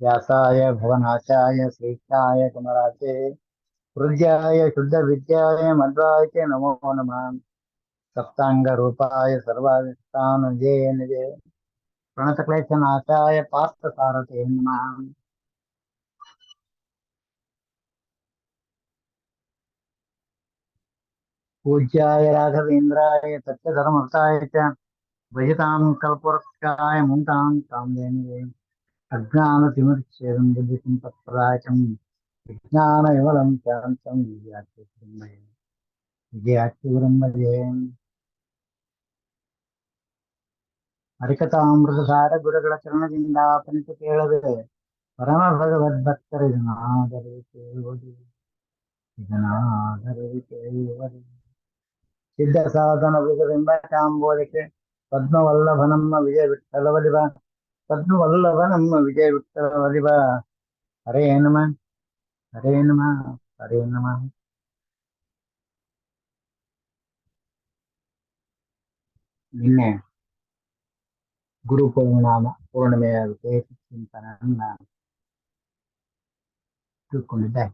व्यासाय भवनाशाय श्रेष्ठाय कुमराते हृद्याय शुद्धविद्याय मध्वाय च नमो नमः। सप्तांगरूपाय सर्वाधिष्ठानजे निजे प्रणतक्लेशनाशाय पार्थसारथे नमः। पूज्याय राघवेन्द्राय सत्यधर्मरताय च भजतां कल्पवृक्षाय मुक्तां कामधेनवे अज्ञानतिमिरच्छेदं बुद्धिसम्पत्प्रदायकं विज्ञानविमलं शान्तं विजयाख्यगुरुं भजे। ಹರಿಕಥಾಮೃತಸಾರ ಗುರುಗಳ ಚರಣದಿಂದ ಪಂಚ ಕೇಳದೆ ಪರಮ ಭಗವದ್ಭಕ್ತರಿದನಾದರವಿ ಕೇಳುವುದು ಇದನಾದರವಿ ಕೇಳುವುದು ಸಿದ್ಧ ಸಾಧನ ವಿಧವೆಂಬ ಕಾಂಬೋದಕ್ಕೆ ಪದ್ಮವಲ್ಲಭ ನಮ್ಮ ವಿಜಯ ವಿಠಲ ಒಲಿವ ಪದ್ಮವಲ್ಲಭ ನಮ್ಮ ವಿಜಯ ವಿಠಲ ಒಲಿವ. ಹರೇ ನಮಃ ಹರೇ ನಮಃ ಹರೇ ನಮಃ. ನಿನ್ನೆ ಗುರು ಪೂರ್ಣಿಮೆಯ ವಿಶೇಷ ಚಿಂತನೆಯನ್ನ ತಿಳ್ಕೊಂಡಿದ್ದೆ.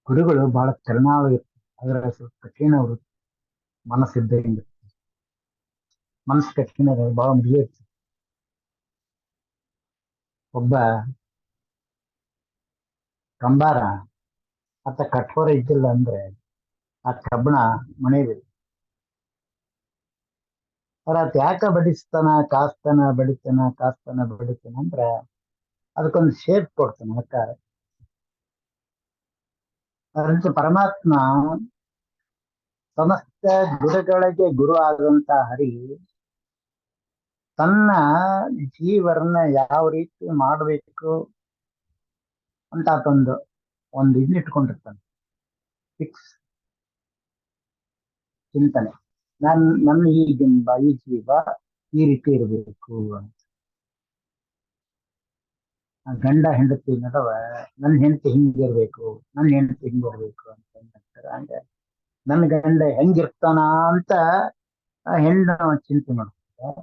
ಗುರುಗಳು ಬಹಳ ಚಲನಾವಾಗಿ ಅದರ ಸ್ವಲ್ಪ ಕಠಿಣ ವೃತ್ತಿ ಮನಸ್ಸಿದ್ದರಿಂದ ಮನಸ್ಸು ಕಠಿಣ ಬಹಳ ಮುಗಿಯ ಇರ್ತದೆ. ಒಬ್ಬ ಕಂಬಾರ ಆತ ಕಠೋರ ಇದ್ದಿಲ್ಲ ಅಂದ್ರೆ ಆ ಕಬ್ಬಣ ಮನೆಯಲ್ಲಿ ಆತ ಯಾಕ ಬಡಿಸ್ತಾನ ಕಾಸ್ತಾನ ಬಡಿತಾನ ಅಂದ್ರೆ ಅದಕ್ಕೊಂದು ಶೇಪ್ ಕೊಡ್ತಾನೆ ಅಕ್ಕಾರ. ಅದರಂತೆ ಪರಮಾತ್ಮ ಸಮಸ್ತ ಗುರುಗಳಿಗೆ ಗುರು ಆದಂತ ಹರಿ ತನ್ನ ಜೀವರನ್ನ ಯಾವ ರೀತಿ ಮಾಡಬೇಕು ಅಂತ ಒಂದು ಇಟ್ಕೊಂಡಿರ್ತಾನೆ, ಫಿಕ್ಸ್ ಚಿಂತನೆ. ನನ್ನ ಈ ಬಿಂಬ ಈ ಜೀವ ಈ ರೀತಿ ಇರಬೇಕು ಅಂತ. ಗಂಡ ಹೆಂಡತಿ ನಡುವ ನನ್ನ ಹೆಂಡತಿ ಹಿಂಗಿರ್ಬೇಕು ಅಂತ ಹೇಳ್ತಾರೆ. ಹಂಗೆ ನನ್ನ ಗಂಡ ಹೆಂಗಿರ್ತಾನ ಅಂತ ಹೆಣ್ಣು ಚಿಂತೆ ಮಾಡ್ತಾರೆ.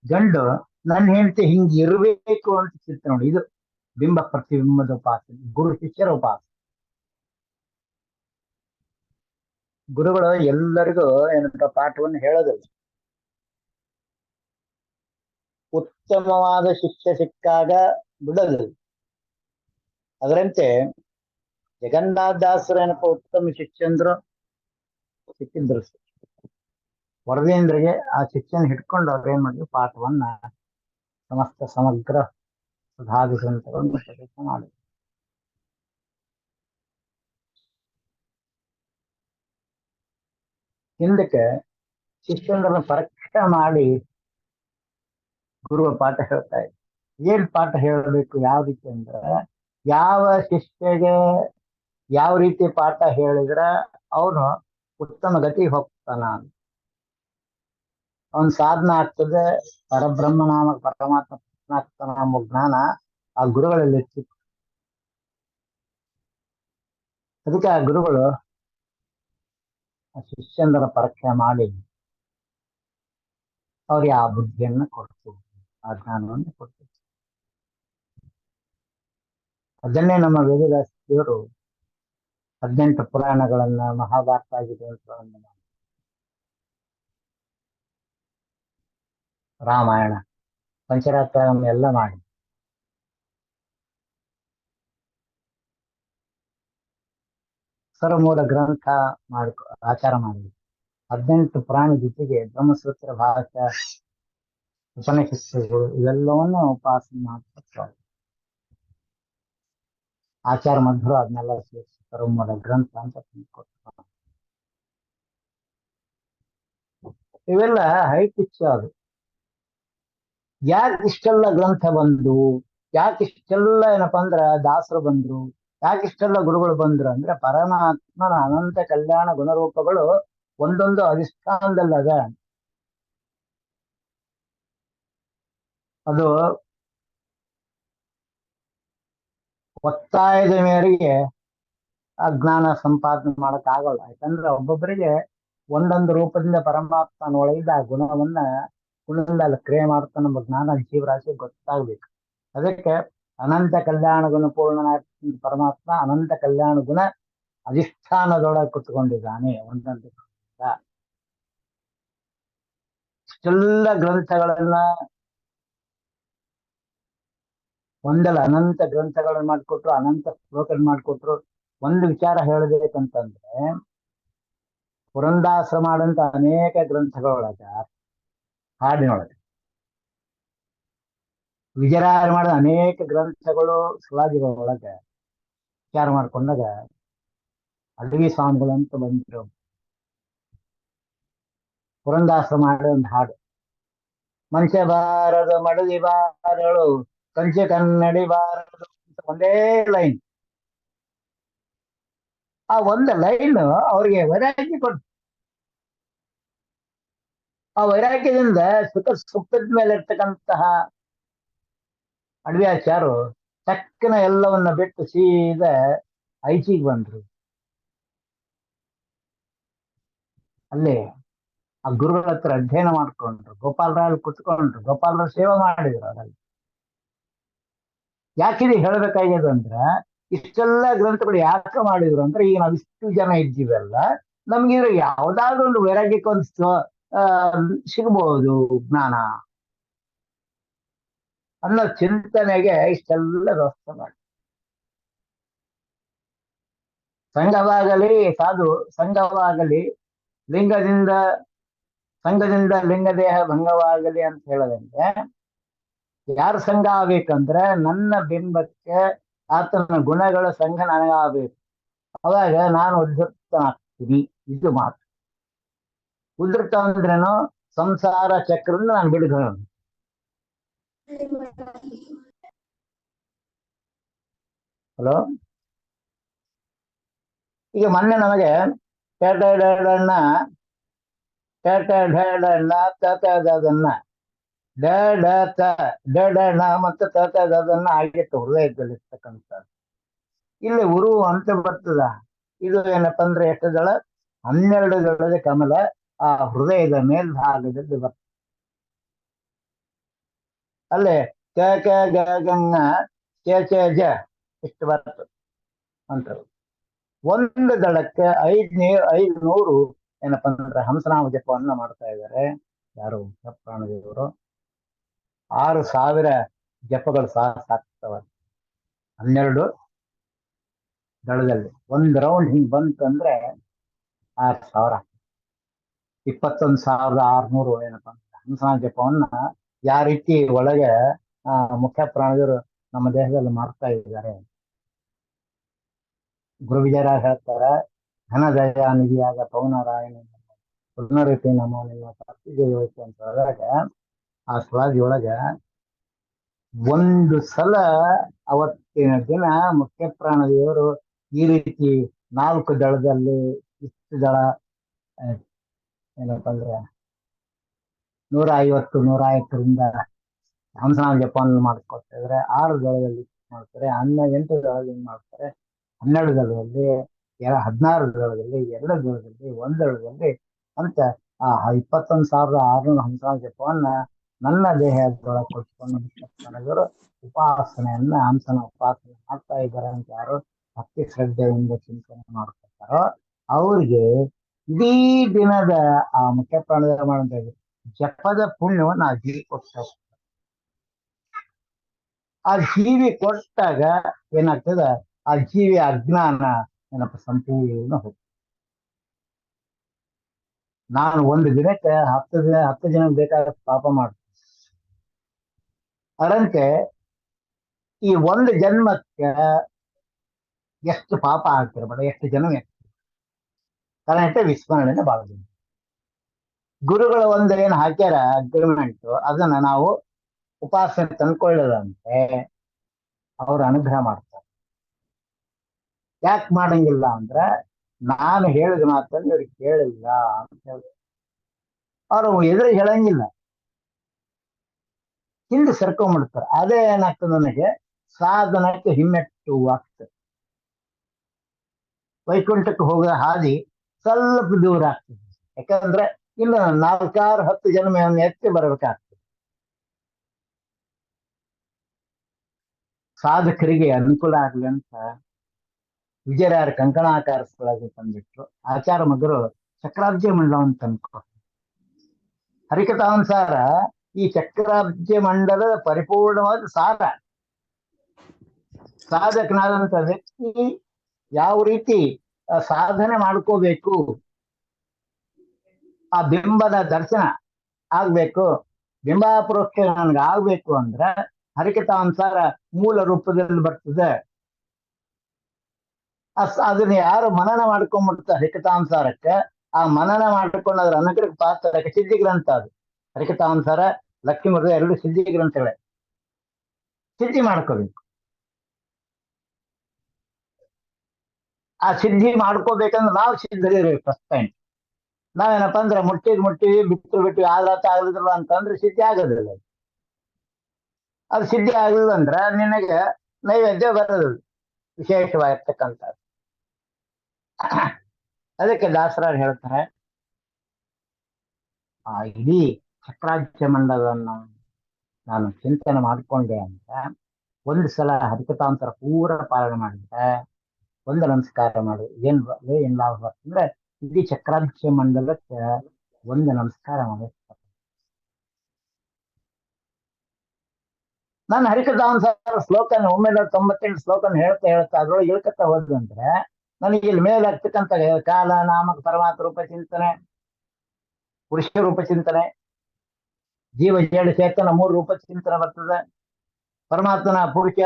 ಗಂಡು ನನ್ನ ಹೆಂಡತಿ ಹಿಂಗಿರ್ಬೇಕು ಅಂತ ಚಿಂತೆ ನೋಡಿ. ಇದು ಬಿಂಬ ಪ್ರತಿಬಿಂಬದ ಉಪಾಸನೆ, ಗುರು ಶಿಷ್ಯರ ಉಪಾಸನೆ. ಗುರುಗಳು ಎಲ್ಲರಿಗೂ ಏನಂತ ಪಾಠವನ್ನು ಹೇಳೋದಿಲ್ಲ. ಉತ್ತಮವಾದ ಶಿಕ್ಷೆ ಸಿಕ್ಕಾಗ ಬಿಡೋದಿಲ್ಲ. ಅದರಂತೆ ಜಗನ್ನಾಥದಾಸರು ಏನಪ್ಪ ಉತ್ತಮ ಶಿಷ್ಯಂದ್ರು ಸಿಕ್ಕಿದ್ರು. ವರದೇಂದ್ರಿಗೆ ಆ ಶಿಕ್ಷಣ ಹಿಡ್ಕೊಂಡು ಅವ್ರು ಏನ್ ಮಾಡಿದ್ರು, ಪಾಠವನ್ನ ಸಮಗ್ರ ಸುಧಾರಿಸುವಂತವನ್ನು ಮಾಡಿದ್ರು. ಹಿಂದಕ್ಕೆ ಶಿಷ್ಯಂದ್ರನ್ನ ಪರೀಕ್ಷೆ ಮಾಡಿ ಗುರುವ ಪಾಠ ಹೇಳ್ತಾ ಇದ್ರು. ಏನ್ ಪಾಠ ಹೇಳಬೇಕು, ಯಾವ ರೀತಿ ಅಂದ್ರೆ ಯಾವ ಶಿಷ್ಯಗೆ ಯಾವ ರೀತಿ ಪಾಠ ಹೇಳಿದ್ರ ಅವನು ಉತ್ತಮ ಗತಿ ಹೋಗ್ತಾನ, ಅವನ್ ಸಾಧನ ಆಗ್ತದೆ, ಪರಬ್ರಹ್ಮ ನಾಮ ಪರಮಾತ್ಮ ಆಗ್ತಾನ ಎಂಬ ಜ್ಞಾನ ಆ ಗುರುಗಳಲ್ಲಿ ಇರ್ತಿತ್ತು. ಅದಕ್ಕೆ ಆ ಗುರುಗಳು ಆ ಶಿಷ್ಯಂದರ ಪರೀಕ್ಷೆ ಮಾಡಿ ಅವ್ರಿಗೆ ಆ ಬುದ್ಧಿಯನ್ನ ಕೊಡ್ತಿದ್ರು, ಆ ಜ್ಞಾನವನ್ನು ಕೊಡ್ತಿದ್ರು. ಅದನ್ನೇ ನಮ್ಮ ವೇದವ್ಯಾಸ ದೇವರು 18 ಪುರಾಣಗಳನ್ನ, ಮಹಾಭಾರತ ಆಗಿದೆ, ರಾಮಾಯಣ, ಪಂಚರಾತ್ರ ಎಲ್ಲ ಮಾಡಿ ಸರ್ವಮೂಲ ಗ್ರಂಥ ಆಚಾರ ಮಾಡಿದ್ರು. 18 ಪುರಾಣ ಜೊತೆಗೆ ಬ್ರಹ್ಮಸೂತ್ರ, ಭಾರತ, ಉಪನಿಷತ್ತುಗಳು ಇವೆಲ್ಲವನ್ನು ಉಪಾಸನೆ ಮಾಡ್ತಾರೆ. ಆಚಾರ ಮಧ್ವರು ಅದನ್ನೆಲ್ಲ ಸೇರಿಸಿ ಸರ್ವಮೂಲ ಗ್ರಂಥ ಅಂತ ಕೊಡ್ತಾರೆ. ಇವೆಲ್ಲ ಹೈ ಪಿಚ್. ಅದು ಯಾಕೆ ಇಷ್ಟೆಲ್ಲ ಗ್ರಂಥ ಬಂದು, ಯಾಕೆ ಇಷ್ಟೆಲ್ಲ ಏನಪ್ಪಾ ಅಂದ್ರ ದಾಸರು ಬಂದ್ರು, ಯಾಕೆ ಇಷ್ಟೆಲ್ಲ ಗುರುಗಳು ಬಂದ್ರು ಅಂದ್ರೆ ಪರಮಾತ್ಮನ ಅನಂತ ಕಲ್ಯಾಣ ಗುಣರೂಪಗಳು ಒಂದೊಂದು ಅಧಿಷ್ಠಾನದಲ್ಲದ. ಅದು ಒತ್ತಾಯದ ಮೇರೆಗೆ ಆ ಜ್ಞಾನ ಸಂಪಾದನೆ ಮಾಡಕ್ ಆಗಲ್ಲ. ಯಾಕಂದ್ರೆ ಒಬ್ಬೊಬ್ಬರಿಗೆ ಒಂದೊಂದು ರೂಪದಿಂದ ಪರಮಾತ್ಮನ ಒಳಗಿದ ಆ ಗುಣವನ್ನ ಪುಣ್ಯದಲ್ಲಿ ಕ್ರಿಯೆ ಮಾಡ್ತಾನೆ ಎಂಬ ಜ್ಞಾನ ಜೀವರಾಶಿ ಗೊತ್ತಾಗ್ಬೇಕು. ಅದಕ್ಕೆ ಅನಂತ ಕಲ್ಯಾಣ ಗುಣ ಪೂರ್ಣನಾದ ಪರಮಾತ್ಮ ಅನಂತ ಕಲ್ಯಾಣ ಗುಣ ಅಧಿಷ್ಠಾನದೊಳಗೆ ಕುತ್ಕೊಂಡಿದ್ದಾನೆ. ಒಂದೊಂದು ಇಷ್ಟೆಲ್ಲ ಗ್ರಂಥಗಳನ್ನ ಒಂದಲ್ಲ ಅನಂತ ಗ್ರಂಥಗಳನ್ನ ಮಾಡಿಕೊಟ್ರು, ಅನಂತ ಶ್ಲೋಕ ಮಾಡಿಕೊಟ್ರು. ಒಂದು ವಿಚಾರ ಹೇಳಬೇಕಂತಂದ್ರೆ ಪುರಂದಾಶ್ರಮ ಮಾಡಂತ ಅನೇಕ ಗ್ರಂಥಗಳೊಳಗ ಹಾಡಿನೊಳಗೆ ವಿಜಯರಾಯರು ಮಾಡಿದ ಅನೇಕ ಗ್ರಂಥಗಳು ಸುಳಾದಿಗಳೊಳಗೆ ವಿಚಾರ ಮಾಡ್ಕೊಂಡಾಗ ಅಡವಿ ಸ್ವಾಮಿಗಳಂತ ಬಂದಿರೋ ಪುರಂದಾಶ್ರಮ ಮಾಡೋ ಒಂದು ಹಾಡು, ಮನುಷ್ಯ ಬಾರದು ಮಡದಿ ಬಾರಳು ಕಂಚೆ ಕನ್ನಡಿ ಬಾರದು ಅಂತ ಒಂದೇ ಲೈನ್. ಆ ಒಂದು ಲೈನ್ ಅವ್ರಿಗೆ ವೈರಾಗ್ಯ ಕೊಟ್ಟು, ಆ ವೈರಾಗ್ಯದಿಂದ ಸುಖದ ಮೇಲೆ ಇರ್ತಕ್ಕಂತಹ ಅಡವ್ಯಾಚಾರು ತಕ್ಕನ ಎಲ್ಲವನ್ನ ಬಿಟ್ಟು ಸೀದಾ ಐಚಿಗೆ ಬಂದ್ರು. ಅಲ್ಲಿ ಆ ಗುರುಗಳ ಹತ್ರ ಅಧ್ಯಯನ ಮಾಡ್ಕೊಂಡ್ರು, ಗೋಪಾಲರಾಯರು ಕುತ್ಕೊಂಡ್ರು, ಗೋಪಾಲರ ಸೇವೆ ಮಾಡಿದ್ರು. ಅದ್ರಲ್ಲಿ ಯಾಕಿದೆ ಹೇಳ್ಬೇಕಾಗ್ಯದ ಅಂದ್ರ ಇಷ್ಟೆಲ್ಲ ಗ್ರಂಥಗಳು ಯಾಕೆ ಮಾಡಿದ್ರು ಅಂದ್ರೆ ಈಗ ನಾವ್ ಇಷ್ಟು ಜನ ಇದ್ದೀವಲ್ಲ, ನಮ್ಗೆ ಯಾವ್ದಾದ್ರು ಒಂದು ವೈರಾಗ್ಯಕ್ಕೊಂದು ಸಿಗ್ಬಹುದು ಜ್ಞಾನ ಅನ್ನೋ ಚಿಂತನೆಗೆ ಇಷ್ಟೆಲ್ಲ ವ್ಯವಸ್ಥೆ ಮಾಡಿ. ಸಂಘವಾಗಲಿ ಸಾಧು ಸಂಘವಾಗಲಿ ಸಂಘದಿಂದ ಲಿಂಗದೇಹ ಭಂಗವಾಗಲಿ ಅಂತ ಹೇಳದಂತೆ, ಯಾರು ಸಂಘ ಆಗ್ಬೇಕಂದ್ರೆ ನನ್ನ ಬಿಂಬಕ್ಕೆ ಆತನ ಗುಣಗಳ ಸಂಘ ನನಗಾಗಬೇಕು. ಅವಾಗ ನಾನು ಉದ್ಧೃತನಾಗ್ತೀನಿ. ಇದು ಮಾತು. ಉದ್ಧೃತ ಅಂದ್ರೇನು? ಸಂಸಾರ ಚಕ್ರದಿಂದ ನಾನು ಬಿಡುಗಡೆ. ಹಲೋ, ಈಗ ಮೊನ್ನೆ ನಮಗೆ ಟೇಟನ್ನ ಡೇಡನ್ನ ಮತ್ತೆ ತದನ್ನ ಆಗಿತ್ತು ಹೃದಯದಲ್ಲಿರ್ತಕ್ಕಂಥ. ಇಲ್ಲಿ ಉರು ಅಂತ ಬರ್ತದ. ಇದು ಏನಪ್ಪಾ ಅಂದ್ರೆ ಎಷ್ಟು ದಳ? 12 ದಳದ ಕಮಲ ಆ ಹೃದಯದ ಮೇಲ್ಭಾಗದಲ್ಲಿ ಬರ್ತದೆ. ಅಲ್ಲೇ ಗಂಗ ಜ ಇಷ್ಟು ಬರ್ತದೆ ಅಂತ. ಒಂದು ದಳಕ್ಕೆ 500 ಏನಪ್ಪಾ ಅಂದ್ರೆ ಹಂಸನಾಮ ಜಪವನ್ನ ಮಾಡ್ತಾ ಇದ್ದಾರೆ ಯಾರು? ಪ್ರಾಣದೇವರು. 6000 ಜಪಗಳು ಸಾಕ್ತವ 12 ದಳದಲ್ಲಿ. ಒಂದು ರೌಂಡ್ ಹಿಂಗ್ ಬಂತಂದ್ರೆ 6000, 21,600 ಏನಪ್ಪಾ ಹಂಸನಾಮ ಜಪವನ್ನ ಯಾವ ರೀತಿ ಒಳಗೆ ಮುಖ್ಯ ಪ್ರಾಣದೇವರು ನಮ್ಮ ದೇಹದಲ್ಲಿ ಮಾಡ್ತಾ ಇದ್ದಾರೆ. ಗುರು ವಿಜಯರಾಜ್ ಹೇಳ್ತಾರ, ಘನದಯ ನಿಧಿಯಾಗ ಪೌನರಾಯಣ ಪುನರತಿ ನಮೋ ನಿಮ್ಮ ತಪ್ಪಿಗೆ ಯೋಚನೆ ಅಂತ ಹೇಳಿದಾಗ ಆ ಸ್ವಾದಿ ಒಳಗ ಒಂದು ಸಲ ಅವತ್ತಿನ ದಿನ ಮುಖ್ಯ ಪ್ರಾಣದೇವರು ಈ ರೀತಿ 4 ದಳದಲ್ಲಿ ಇಷ್ಟು ದಳ ಏನಪ್ಪ ಅಂದ್ರೆ 150-150ರಿಂದ ಹಂಸನಾಮ ಜಪವನ್ನು ಮಾಡ್ಕೊಳ್ತಾ ಇದ್ರೆ. 6 ದಳದಲ್ಲಿ ಮಾಡ್ತಾರೆ, 8 ದಳದಲ್ಲಿ ಮಾಡ್ತಾರೆ, 12 ದಳದಲ್ಲಿ, 16 ದಳದಲ್ಲಿ, 2 ದಳದಲ್ಲಿ, 1 ದಳದಲ್ಲಿ ಅಂತ ಆ 21,600 ಹಂಸನಾಮ ಜಪವನ್ನ ನನ್ನ ದೇಹದೊಳಗೆ ಕೊಟ್ಕೊಂಡು ಉಪಾಸನೆಯನ್ನ ಹಂಸನ ಉಪಾಸನೆ ಮಾಡ್ತಾ ಇದ್ದಾರೆ ಅಂತ ಯಾರು ಭಕ್ತಿ ಶ್ರದ್ಧೆಯಿಂದ ಚಿಂತನೆ ಮಾಡ್ಕೊತಾರೋ ಅವ್ರಿಗೆ ಇಡೀ ದಿನದ ಆ ಮುಖ್ಯ ಪ್ರಾಣದ ಮಾಡುವಂತ ಜಪದ ಪುಣ್ಯವನ್ನು ಆ ಜೀವಿ ಕೊಡ್ತಾರೆ. ಆ ಜೀವಿ ಕೊಟ್ಟಾಗ ಏನಾಗ್ತದ? ಆ ಜೀವಿಯ ಅಜ್ಞಾನ ಏನಪ್ಪ ಸಂಪೂರ್ಣ ಹೋಗ್ತದೆ. ನಾನು ಒಂದು ದಿನಕ್ಕೆ 10 ಜನ ಬೇಕಾದ ಪಾಪ ಮಾಡ್ತೀನಿ. ಅದರಂತೆ ಈ ಒಂದು ಜನ್ಮಕ್ಕೆ ಎಷ್ಟು ಪಾಪ ಆಗ್ತಿರ್ಬೇಡ, ಎಷ್ಟು ಜನ ಕಾರಣ ವಿಸ್ಮರಣೆನ ಬಾಳ ಜನ. ಗುರುಗಳ ಒಂದು ಏನು ಹಾಕ್ಯಾರ ಅಗ್ರಿಮೆಂಟ್, ಅದನ್ನ ನಾವು ಉಪಾಸನೆ ತಂದ್ಕೊಳ್ಳದಂತೆ ಅವ್ರು ಅನುಗ್ರಹ ಮಾಡ್ತಾರೆ. ಯಾಕೆ ಮಾಡಂಗಿಲ್ಲ ಅಂದ್ರೆ ನಾನು ಹೇಳಿದ ಮಾತನ್ನು ಇವ್ರಿಗೆ ಕೇಳಿಲ್ಲ ಅಂತ ಹೇಳಿ ಅವರು ಎದುರು ಹೇಳಂಗಿಲ್ಲ, ಹಿಂದೆ ಸರ್ಕೊಂಡ್ಬಿಡ್ತಾರೆ. ಅದೇ ಏನಾಗ್ತದೆ, ನನಗೆ ಸಾಧನಕ್ಕೆ ಹಿಮ್ಮೆಟ್ಟು ಆಗ್ತದೆ. ವೈಕುಂಠಕ್ಕೆ ಹೋಗೋ ಹಾದಿ ಸ್ವಲ್ಪ ದೂರ ಆಗ್ತದೆ. ಯಾಕಂದ್ರೆ ಇಲ್ಲ 4-6-10 ಜನ್ಮ ಎತ್ತಿ ಬರ್ಬೇಕಾಗ್ತದೆ. ಸಾಧಕರಿಗೆ ಅನುಕೂಲ ಆಗ್ಲಿ ಅಂತ ವಿಜಯರಾಯರ ಕಂಕಣಾಕಾರವಾಗಿ ತಂದಿಟ್ರು. ಆಚಾರ ಮಗರು ಚಕ್ರಾಬ್ಜ ಮಂಡಲವನ್ನು ತಂದ್ಕೊಟ್ರು. ಹರಿಕಥಾನುಸಾರ ಈ ಚಕ್ರಾಬ್ಜ ಮಂಡಲದ ಪರಿಪೂರ್ಣವಾದ ಸಾರ. ಸಾಧಕನಾದಂತ ವ್ಯಕ್ತಿ ಯಾವ ರೀತಿ ಸಾಧನೆ ಮಾಡ್ಕೋಬೇಕು, ಆ ಬಿಂಬದ ದರ್ಶನ ಆಗ್ಬೇಕು, ಬಿಂಬಾಪರೋಕ್ಷ ನನ್ಗೆ ಆಗ್ಬೇಕು ಅಂದ್ರೆ ಹರಿಕಥಾನುಸಾರ ಮೂಲ ರೂಪದಲ್ಲಿ ಬರ್ತದೆ. ಅದನ್ನ ಯಾರು ಮನನ ಮಾಡ್ಕೊಂಡ್ಬಿಡ್ತಾರೆ ಹರಿಕಥಾನುಸಾರಕ್ಕೆ, ಆ ಮನನ ಮಾಡ್ಕೊಂಡು ಅದ್ರ ಅನುಗ್ರಹ ಪಾತ್ರಕ್ಕೆ ಸಿದ್ಧಿ ಗ್ರಂಥ ಅದು. ಹರಿಕಥಾನುಸಾರ ಲಕ್ಷ್ಮೀ ಮಠದ 2 ಸಿದ್ಧಿ ಗ್ರಂಥಗಳೇ. ಸಿದ್ಧಿ ಮಾಡ್ಕೋಬೇಕು. ಆ ಸಿದ್ಧಿ ಮಾಡ್ಕೋಬೇಕಂದ್ರೆ ನಾವು ಸಿದ್ಧರಿರ್ಬೇಕು ಫಸ್ಟ್ ಟೈಮ್. ನಾವೇನಪ್ಪಾ ಅಂದ್ರೆ ಮುಟ್ಟಿವಿ ಬಿಟ್ಟು ಆಗ್ಲಿಲ್ಲ ಅಂತಂದ್ರೆ ಸಿದ್ಧಿ ಆಗೋದಿಲ್ಲ. ಅದು ಸಿದ್ಧಿ ಆಗಲಿಲ್ಲ ಅಂದ್ರೆ ನಿನಗೆ ನೈವೇದ್ಯ ಬರೋದಿಲ್ಲ ವಿಶೇಷವಾಗಿರ್ತಕ್ಕಂಥದ್ದು. ಅದಕ್ಕೆ ದಾಸರಾರು ಹೇಳ್ತಾರೆ, ಆ ಇಡೀ ಚಕ್ರಾಜ್ಯ ಮಂಡಲವನ್ನು ನಾನು ಚಿಂತನೆ ಮಾಡ್ಕೊಂಡೆ ಅಂತ ಒಂದು ಸಲ ಹರಿಕಥಾನುಸಾರ ಪೂರ ಪಾಲನೆ ಮಾಡಿದ್ರೆ ಒಂದು ನಮಸ್ಕಾರ ಮಾಡಿ ಏನ್ ಲಾಭ ಬರ್ತಂದ್ರೆ ಇಡೀ ಚಕ್ರಾಜ್ಯ ಮಂಡಲಕ್ಕೆ ಒಂದು ನಮಸ್ಕಾರ ಮಾಡಿ. ನಾನು ಹರಿಕಥಾನುಸಾರ ಶ್ಲೋಕನ 998 ಶ್ಲೋಕನ ಹೇಳ್ತಾ ಅದ್ರೊಳಗೆ ಇಳ್ಕತ್ತಾ ಹೋದಂದ್ರೆ ನನಗೆ ಇಲ್ಲಿ ಮೇಲಾಗ್ತಕ್ಕಂಥ ಕಾಲ ನಾಮಕ ಪರಮಾತ್ಮ ರೂಪ ಚಿಂತನೆ, ಪುರುಷ ರೂಪ ಚಿಂತನೆ, ಜೀವ ಜೇಡ ಚೇತನ 3 ರೂಪ ಚಿಂತನೆ ಬರ್ತದೆ. ಪರಮಾತ್ಮನ ಪುರುಷ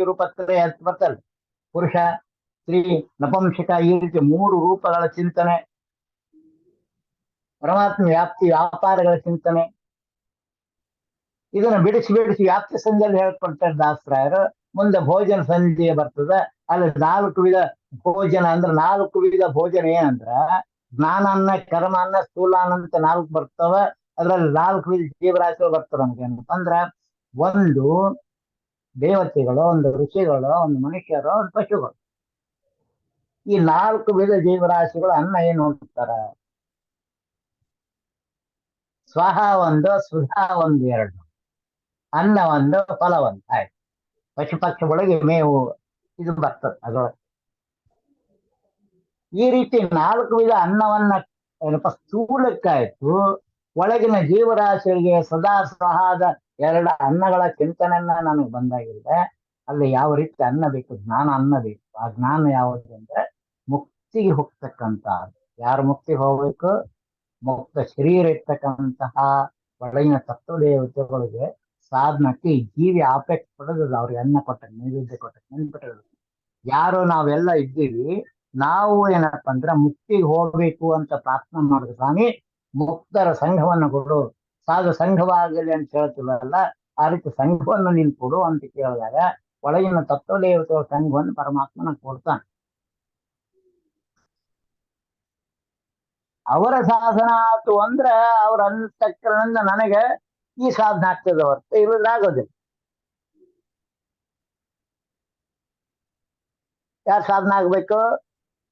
ರೂಪ ಬರ್ತಲ್ಲ, ಪುರುಷ ಸ್ತ್ರೀ ನಪಂಸಕ ಈ ರೀತಿ 3 ರೂಪಗಳ ಚಿಂತನೆ, ಪರಮಾತ್ಮ ವ್ಯಾಪ್ತಿ ವ್ಯಾಪಾರಗಳ ಚಿಂತನೆ. ಇದನ್ನ ಬಿಡಿಸಿ ವ್ಯಾಪ್ತಿ ಸಂಧಿಯಲ್ಲಿ ಹೇಳ್ಕೊಡ್ತಾರೆ ದಾಸರಾಯರು. ಮುಂದೆ ಭೋಜನ ಸಂಧಿಯ ಬರ್ತದೆ. ಅಲ್ಲಿ 4 ವಿಧ ಭೋಜನ ಅಂದ್ರೆ 4 ವಿಧ ಭೋಜನ ಏನಂದ್ರ ಜ್ಞಾನಾನ್ನ, ಕರ್ಮಾನ್ನ, ಸ್ಥೂಲಾನ್ನ ಅಂತ 4 ಬರ್ತವ. ಅದ್ರಲ್ಲಿ 4 ವಿಧ ಜೀವರಾಶಿಗಳು ಬರ್ತವೆ. ನಮ್ಗೆ ಏನಂತಂದ್ರ ಒಂದು ದೇವತೆಗಳು, ಒಂದು ಋಷಿಗಳು, ಒಂದು ಮನುಷ್ಯರು, ಒಂದು ಪಶುಗಳು. ಈ 4 ವಿಧ ಜೀವರಾಶಿಗಳು ಅನ್ನ ಏನ್ ಹೋಗ್ತಾರ, ಸ್ವಹ ಒಂದು, ಸುಧಾ ಒಂದು, 2, ಅನ್ನ ಒಂದು, ಫಲ ಒಂದು. ಆಯ್ತು, ಪಶು ಪಕ್ಷಿಗಳಿಗೆ ಮೇವು ಇದು ಬರ್ತದೆ ಅದರೊಳಗೆ. ಈ ರೀತಿ 4 ವಿಧ ಅನ್ನವನ್ನ ಏನಪ್ಪ ಸ್ಥೂಲಕ್ಕಾಯ್ತು. ಒಳಗಿನ ಜೀವರಾಶಿಗಳಿಗೆ ಸದಾ ಸ್ವಹಾದ 2 ಅನ್ನಗಳ ಚಿಂತನೆಯನ್ನ ನನಗೆ ಬಂದಾಗಿದೆ. ಅಲ್ಲಿ ಯಾವ ರೀತಿ ಅನ್ನ ಬೇಕು, ಜ್ಞಾನ ಅನ್ನ ಬೇಕು. ಆ ಜ್ಞಾನ ಯಾವುದು ಅಂದ್ರೆ ಮುಕ್ತಿಗೆ ಹೋಗ್ತಕ್ಕಂತ. ಯಾರು ಮುಕ್ತಿಗೆ ಹೋಗ್ಬೇಕು? ಮುಕ್ತ ಶರೀರ ಇರ್ತಕ್ಕಂತಹ ಒಳಗಿನ ತತ್ವದೇವತೆಗಳಿಗೆ ಸಾಧನಕ್ಕೆ ಜೀವಿ ಆಪೇಕ್ಷೆ ಪಡೆದ ಅವ್ರಿಗೆ ಅನ್ನ ಕೊಟ್ಟ, ನೈವೇದ್ಯ ಕೊಟ್ಟ, ನೆನ್ಪಿಟ್ಟರು. ಯಾರು ನಾವೆಲ್ಲ ಇದ್ದೀವಿ, ನಾವು ಏನಪ್ಪ ಅಂದ್ರೆ ಮುಕ್ತಿಗೆ ಹೋಗ್ಬೇಕು ಅಂತ ಪ್ರಾರ್ಥನೆ ಮಾಡಿದ ಸ್ವಾಮಿ ಮುಕ್ತರ ಸಂಘವನ್ನು ಕೊಡು, ಸಾಧು ಸಂಘವಾಗಲಿ ಅಂತ ಹೇಳ್ತೀವಲ್ಲ, ಆ ರೀತಿ ಸಂಘವನ್ನು ನೀನು ಕೊಡು ಅಂತ ಕೇಳಿದಾಗ ಒಳಗಿನ ತತ್ವದೇವತೆಗಳ ಸಂಘವನ್ನು ಪರಮಾತ್ಮನ ಕೊಡ್ತಾನೆ. ಅವರ ಸಾಧನ ಆಯ್ತು ಅಂದ್ರೆ ಅವ್ರ ಅಂತಃಕರಣದಿಂದ ನನಗೆ ಈ ಸಾಧನ ಆಗ್ತದೆ ಹೊರತು ಇರೋದಾಗೋದಿಲ್ಲ. ಯಾರ ಸಾಧನ ಆಗ್ಬೇಕು?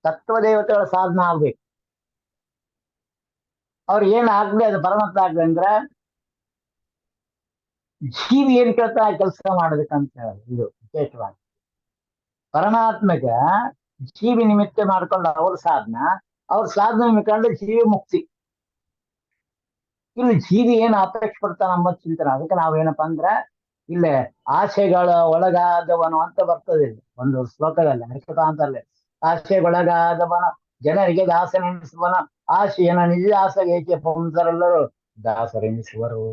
ತತ್ವದೇವತೆಗಳ ಸಾಧನ ಆಗ್ಬೇಕು. ಅವ್ರು ಏನ್ ಆಗ್ಲಿ ಅದು ಪರಮಾತ್ಮ ಆಗ್ಲಿ ಅಂದ್ರೆ ಜೀವಿ ಏನ್ ಕೇಳ್ತಾ ಕೆಲಸ ಮಾಡ್ಬೇಕಂತ ಹೇಳಿ ಇದು ವಿಶೇಷವಾಗಿ. ಪರಮಾತ್ಮಗ ಜೀವಿ ನಿಮಿತ್ತ ಮಾಡ್ಕೊಂಡು ಅವ್ರ ಸಾಧನೆ ನಿಮಿತ್ಕೊಂಡು ಜೀವಿ ಮುಕ್ತಿ. ಇಲ್ಲಿ ಜೀವಿ ಏನು ಅಪೇಕ್ಷೆ ಪಡ್ತಾನ ಅಂಬತ್ ಚಿಂತನೆ. ಅದಕ್ಕೆ ನಾವೇನಪ್ಪಾ ಅಂದ್ರೆ ಇಲ್ಲೇ ಆಸೆಗಳ ಒಳಗಾದವನು ಅಂತ ಬರ್ತದೆ ಒಂದು ಶ್ಲೋಕದಲ್ಲಿ, ಹರಿಕಥಾಂತದಲ್ಲಿ. ಆಸೆಗೊಳಗಾದವನ ಜನರಿಗೆ ದಾಸನೆನಿಸುವನ, ಆಸೆಯನ ನಿಜ ಆಸೆಗೆ ಪುಂಸರೆಲ್ಲರೂ ದಾಸರೆನಿಸುವರು.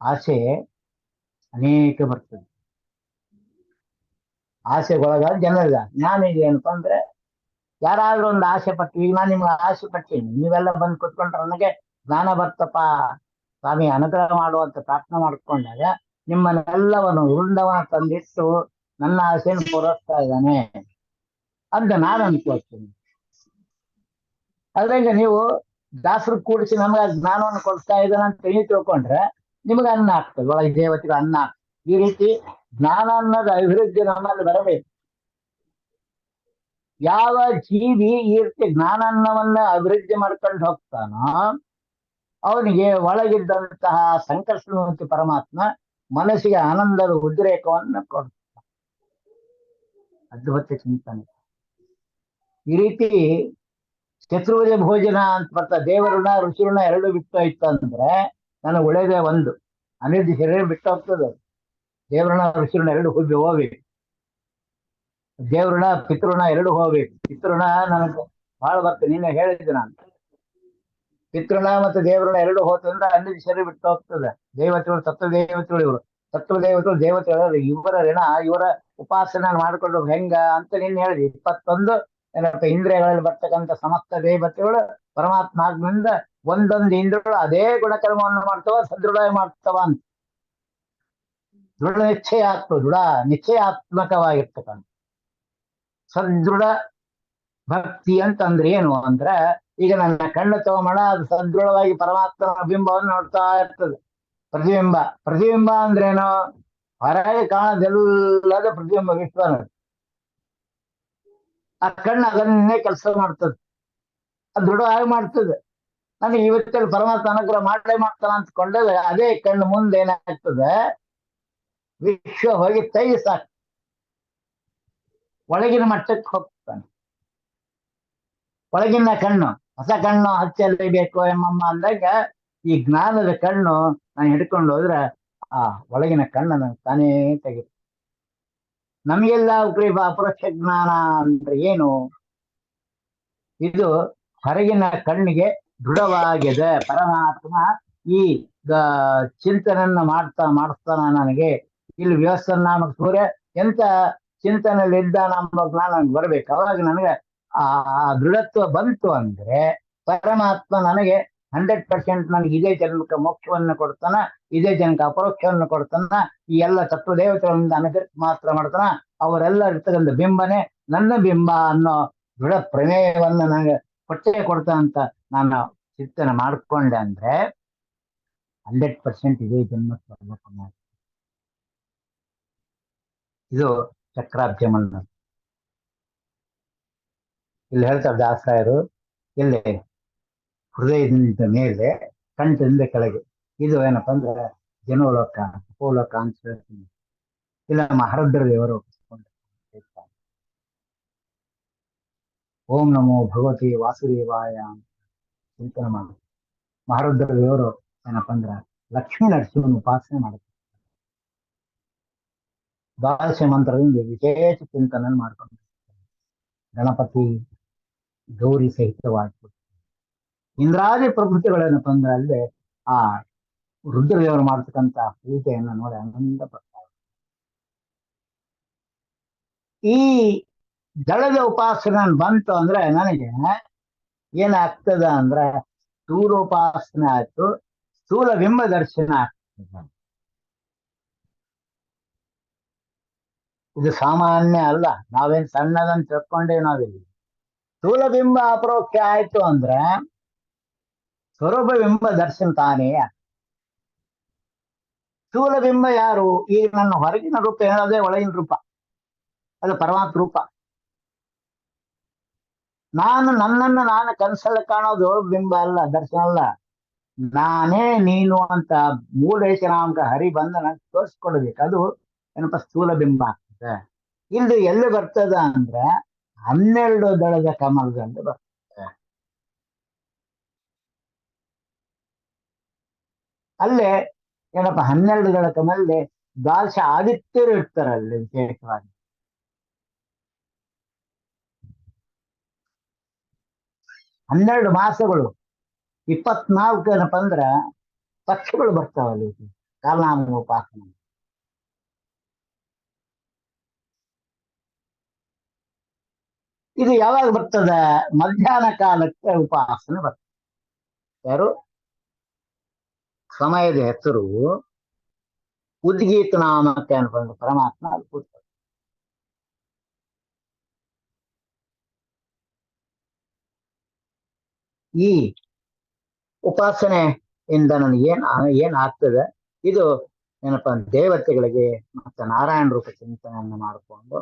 ಆಸೆ ಅನೇಕ ಬರ್ತದೆ. ಆಸೆಗೊಳಗಾದ ಜನರಿಗ ಜ್ಞಾನಿಗೆ ಏನಪ್ಪಾ ಅಂದ್ರೆ ಯಾರಾದ್ರೂ ಒಂದು ಆಸೆ ಪಟ್ಟು, ಈಗ ನಾನು ನಿಮ್ಗೆ ಆಸೆ ಪಟ್ಟೀನಿ, ನೀವೆಲ್ಲ ಬಂದು ಕುತ್ಕೊಂಡ್ರೆ ನನಗೆ ಜ್ಞಾನ ಬರ್ತಪ್ಪ ಸ್ವಾಮಿ ಅನುಗ್ರಹ ಮಾಡುವಂತ ಪ್ರಾರ್ಥನೆ ಮಾಡ್ಕೊಂಡಾಗ ನಿಮ್ಮನ್ನೆಲ್ಲವನ್ನು ವೃಂದವನ ತಂದಿಟ್ಟು ನನ್ನ ಆಸೆಯನ್ನು ಪೂರೈಸ್ತಾ ಇದ್ದಾನೆ ಅಂತ ನಾನು ಅನ್ಕೊಳ್ತೀನಿ. ಅದ್ರಿಂದ ನೀವು ದಾಸರು ಕೂಡಿಸಿ ನಮ್ಗೆ ಆ ಜ್ಞಾನವನ್ನು ಕೊಡ್ತಾ ಇದ್ದಾನೆ ಅಂತ ನೀವು ತಿಳ್ಕೊಂಡ್ರೆ ನಿಮ್ಗೆ ಅನ್ನ ಆಗ್ತದೆ, ಒಳಗೆ ದೇವತೆಗೆ ಅನ್ನ ಆಗ್ತದೆ. ಈ ರೀತಿ ಜ್ಞಾನ ಅನ್ನೋದು ಅಭಿವೃದ್ಧಿ ನಮ್ಮಲ್ಲಿ ಬರಬೇಕು. ಯಾವ ಜೀವಿ ಈ ರೀತಿ ಜ್ಞಾನಾನ್ನವನ್ನ ಅಭಿವೃದ್ಧಿ ಮಾಡ್ಕೊಂಡು ಹೋಗ್ತಾನೋ ಅವನಿಗೆ ಒಳಗಿದ್ದಂತಹ ಸಂಕರ್ಷಣಮೂರ್ತಿ ಪರಮಾತ್ಮ ಮನಸ್ಸಿಗೆ ಆನಂದದ ಉದ್ರೇಕವನ್ನು ಕೊಡ್ತಾನೆ. ಅದ್ಭುತ ಚಿಂತನೆ. ಈ ರೀತಿ ಚತುರ್ಭುಜ ಭೋಜನ ಅಂತ ಬರ್ತಾ ದೇವಋಣ ಋಷಿಋಣ ಎರಡು ಬಿಟ್ಟು ಹೋಯ್ತು ಅಂದ್ರೆ ನನಗೆ ಒಳ್ಳೇದೇ ಒಂದು ಅನಿರ್ದಿ ಶರೀರ ಬಿಟ್ಟು ಹೋಗ್ತದೆ. ದೇವಋಣ ಋಷಿಋಣ ಎರಡು ಹೋಗ್ಬೇಕು. ದೇವಋಣ ಪಿತೃಋಣ ಎರಡು ಹೋಗ್ಬೇಕು. ಪಿತೃಋಣ ನನಗೆ ಬಹಳ ಬರ್ತದೆ. ನಿನ್ನೆ ಹೇಳಿದ್ದೆ ನಾನು, ಪಿತೃಋಣ ಮತ್ತು ದೇವಋಣ ಎರಡು ಹೋತಂದ್ರೆ ಅನಿರ್ದಿ ಶರೀರ ಬಿಟ್ಟು ಹೋಗ್ತದೆ. ದೇವತೆಗಳು ತತ್ವ ದೇವತೆಗಳು, ಇವರು ತತ್ವ ದೇವತೆಗಳು, ದೇವತೆಗಳು ಇವರ ಋಣ ಇವರ ಉಪಾಸನೆ ಮಾಡ್ಕೊಂಡು ಹೆಂಗ ಅಂತ ನಿನ್ನೆ ಹೇಳಿದೆ. 21 ಏನಪ್ಪ ಇಂದ್ರಿಯಗಳಲ್ಲಿ ಬರ್ತಕ್ಕಂಥ ಸಮಸ್ತ ದೇವತೆಗಳು ಪರಮಾತ್ಮ ಆಗ್ನಿಂದ ಒಂದೊಂದು ಇಂದ್ರಿಯಗಳು ಅದೇ ಗುಣಕರ್ಮವನ್ನು ಮಾಡ್ತವ, ಸದೃಢ ಮಾಡ್ತವ ಅಂತ. ದೃಢ ನಿಶ್ಚಯಾತ್ಮಕವಾಗಿರ್ತಕ್ಕಂಥ ಸದೃಢ ಭಕ್ತಿ ಅಂತಂದ್ರೆ ಏನು ಅಂದ್ರೆ, ಈಗ ನನ್ನ ಕಣ್ಣು ತಗೊಂಬಣ, ಅದು ಸದೃಢವಾಗಿ ಪರಮಾತ್ಮನ ಬಿಂಬವನ್ನು ನೋಡ್ತಾ ಇರ್ತದೆ. ಪ್ರತಿಬಿಂಬ ಅಂದ್ರೇನು? ಹೊರಗೆ ಕಾಣದೆಲ್ಲದ ಪ್ರತಿಬಿಂಬ ವಿಶ್ವನ. ಆ ಕಣ್ಣು ಅದನ್ನೇ ಕೆಲಸ ಮಾಡ್ತದೆ, ಅದು ದೃಢವಾಗಿ ಮಾಡ್ತದೆ. ನನಗೆ ಇವತ್ತಲ್ಲಿ ಪರಮಾತ್ಮ ಅನುಗ್ರಹ ಮಾಡ್ತಾನ ಅಂತ್ಕೊಂಡಾಗ ಅದೇ ಕಣ್ಣು ಮುಂದೆ ಏನಾಗ್ತದೆ, ವಿಶ್ವ ಹೋಗಿ ಸಾಕು ಒಳಗಿನ ಮಟ್ಟಕ್ಕೆ ಹೋಗ್ತಾನೆ. ಒಳಗಿನ ಕಣ್ಣು, ಹೊಸ ಕಣ್ಣು ಹಚ್ಚಲೇಬೇಕು ಎಮ್ಮಮ್ಮ ಅಂದಾಗ ಈ ಜ್ಞಾನದ ಕಣ್ಣು ನಾನು ಹಿಡ್ಕೊಂಡು ಹೋದ್ರೆ ಆ ಒಳಗಿನ ಕಣ್ಣನ್ನು ತಾನೇ ತೆಗಿ. ನಮಗೆಲ್ಲ ಅಪರೋಕ್ಷ ಜ್ಞಾನ ಅಂದ್ರೆ ಏನು? ಇದು ಹೊರಗಿನ ಕಣ್ಣಿಗೆ ದೃಢವಾಗಿದೆ. ಪರಮಾತ್ಮ ಈ ಚಿಂತನೆಯನ್ನ ಮಾಡಿಸ್ತಾನ ನನಗೆ. ಇಲ್ಲಿ ವ್ಯವಸ್ಥೆ ನಾಮಕ ಸೂರ್ಯ ಎಂತ ಚಿಂತನೆಯಲ್ಲಿ ಇದ್ದ ನಮ್ಮ ಜ್ಞಾನ ನನಗೆ ಬರ್ಬೇಕು. ಅವಾಗ ನನಗೆ ಆ ದೃಢತ್ವ ಬಂತು ಅಂದ್ರೆ ಪರಮಾತ್ಮ ನನಗೆ 100% ನನಗೆ ಇದೇ ಜನ್ಮಕ್ಕೆ ಮೋಕ್ಷವನ್ನು ಕೊಡ್ತಾನ, ಇದೇ ಜನಕ್ಕೆ ಅಪರೋಕ್ಷವನ್ನು ಕೊಡ್ತಾನ. ಈ ಎಲ್ಲ ತತ್ವ ದೇವತೆಗಳಿಂದ ಅನುಗ್ರಹ ಮಾತ್ರ ಮಾಡ್ತಾನ. ಅವರೆಲ್ಲ ಇರ್ತಕ್ಕಂಥ ಬಿಂಬನೆ ನನ್ನ ಬಿಂಬ ಅನ್ನೋ ದೃಢ ಪ್ರಮೇಯವನ್ನ ನನಗೆ ಕೊಟ್ಟೆ ಕೊಡ್ತಾನಂತ ನಾನು ಚಿಂತನೆ ಮಾಡ್ಕೊಂಡೆ ಅಂದ್ರೆ 100% ಇದೇ ಜನ್ಮಕ್ಕೆ ಅನುಗ್ರಹ. ಇದು ಚಕ್ರಾಬ್ಜ ಮಣ್ಣ. ಇಲ್ಲಿ ಹೇಳ್ತಾರೆ ದಾಸರಾಯರು, ಇಲ್ಲಿ ಹೃದಯದಿಂದ ಮೇಲೆ ಕಂಠದಿಂದ ಕೆಳಗೆ. ಇದು ಏನಪ್ಪಾ ಅಂದ್ರೆ ಜನೋಲೋಕ ಅಪೋಲೋಕ ಅಂತ ಹೇಳ್ತೀನಿ. ಇಲ್ಲ ಮಹಾರುದ್ರ ದೇವರು ಓಂ ನಮೋ ಭಗವತಿ ವಾಸುದೇವಾಯ ಚಿಂತನೆ ಮಾಡಿ ಮಹಾರುದ್ರ ದೇವರು ಏನಪ್ಪಾ ಅಂದ್ರೆ ಲಕ್ಷ್ಮೀ ನರಸಿಂಹನ ಉಪಾಸನೆ ಮಾಡುತ್ತೆ. ದ್ವಾದಶ ಮಂತ್ರದಿಂದ ವಿಶೇಷ ಚಿಂತನೆ ಮಾಡ್ಕೊಂಡು ಗಣಪತಿ ಗೌರಿ ಸಹಿತವಾಗಿ ಇಂದ್ರಾದಿ ಪ್ರಕೃತಿಗಳೇನಪ್ಪ ಅಂದ್ರೆ ಅಲ್ಲಿ ಆ ರುದ್ರದೇವರು ಮಾಡ್ತಕ್ಕಂಥ ಪೂಜೆಯನ್ನು ನೋಡಿ ಆನಂದ ಪಡ್ತಾರೆ. ಈ ದಳದ ಉಪಾಸನೆ ಬಂತು ಅಂದ್ರೆ ನನಗೆ ಏನಾಗ್ತದ ಅಂದ್ರೆ ಸ್ಥೂಲೋಪಾಸನೆ ಆಯ್ತು, ಸ್ಥೂಲ ಬಿಂಬ ದರ್ಶನ ಆಗ್ತದೆ. ಇದು ಸಾಮಾನ್ಯ ಅಲ್ಲ, ನಾವೇನ್ ಸಣ್ಣದನ್ನು ತಿಳ್ಕೊಂಡೇ ನಾವಿಲ್ಲಿ. ಸ್ಥೂಲ ಬಿಂಬ ಅಪರೋಕ್ಷ ಆಯ್ತು ಅಂದ್ರೆ ಸ್ವರೂಪ ಬಿಂಬ ದರ್ಶನ ತಾನೇ. ಸ್ಥೂಲ ಬಿಂಬ ಯಾರು? ಈಗ ನನ್ನ ಹೊರಗಿನ ರೂಪ ಏನದೇ ಒಳಗಿನ ರೂಪ, ಅದು ಪರಮಾತ್ಮ ರೂಪ. ನನ್ನನ್ನು ನಾನು ಕನಸಲ್ಲಿ ಕಾಣೋದು ಬಿಂಬ ಅಲ್ಲ, ದರ್ಶನ ಅಲ್ಲ. ನಾನೇ ನೀನು ಅಂತ ಮೂಢೇಶನಾಮಕ ಹರಿ ಬಂದ ನಂಗೆ ತೋರಿಸ್ಕೊಡ್ಬೇಕು. ಅದು ಏನಪ್ಪ ಸ್ಥೂಲ ಬಿಂಬ ಆಗ್ತದೆ. ಇಲ್ಲಿ ಎಲ್ಲಿ ಬರ್ತದ ಅಂದ್ರೆ 12 ದಳದ ಕಮಲದಲ್ಲಿ ಬರ್ತದೆ. ಅಲ್ಲೇ ಏನಪ್ಪ 12 ದಳ ಕಮಲಲ್ಲಿ ದ್ವಾದಶ ಆದಿತ್ಯರು ಇರ್ತಾರಲ್ಲಿ ವಿಶೇಷವಾಗಿ. ಹನ್ನೆರಡು ಮಾಸಗಳು 24 ಏನಪ್ಪ ಅಂದ್ರ ಪಕ್ಷಿಗಳು ಬರ್ತಾವಲ್ಲಿ ಕಾಲನಾಮ ಉಪಾಸನೆ. ಇದು ಯಾವಾಗ ಬರ್ತದ? ಮಧ್ಯಾಹ್ನ ಕಾಲಕ್ಕೆ ಉಪಾಸನೆ ಬರ್ತದೆ. ಯಾರು? ಸಮಯದ ಹೆಸರು ಉದ್ಗೀತ ನಾಮಕ್ಕೆ ಅನ್ಕೊಂಡು ಪರಮಾತ್ಮ ಅಲ್ಲಿ ಕೂತ. ಈ ಉಪಾಸನೆಯಿಂದ ನನಗೆ ಏನ್ ಆಗ್ತದೆ? ಇದು ಏನಪ್ಪಾ ದೇವತೆಗಳಿಗೆ ಮತ್ತೆ ನಾರಾಯಣ ರೂಪ ಚಿಂತನೆಯನ್ನು ಮಾಡಿಕೊಂಡು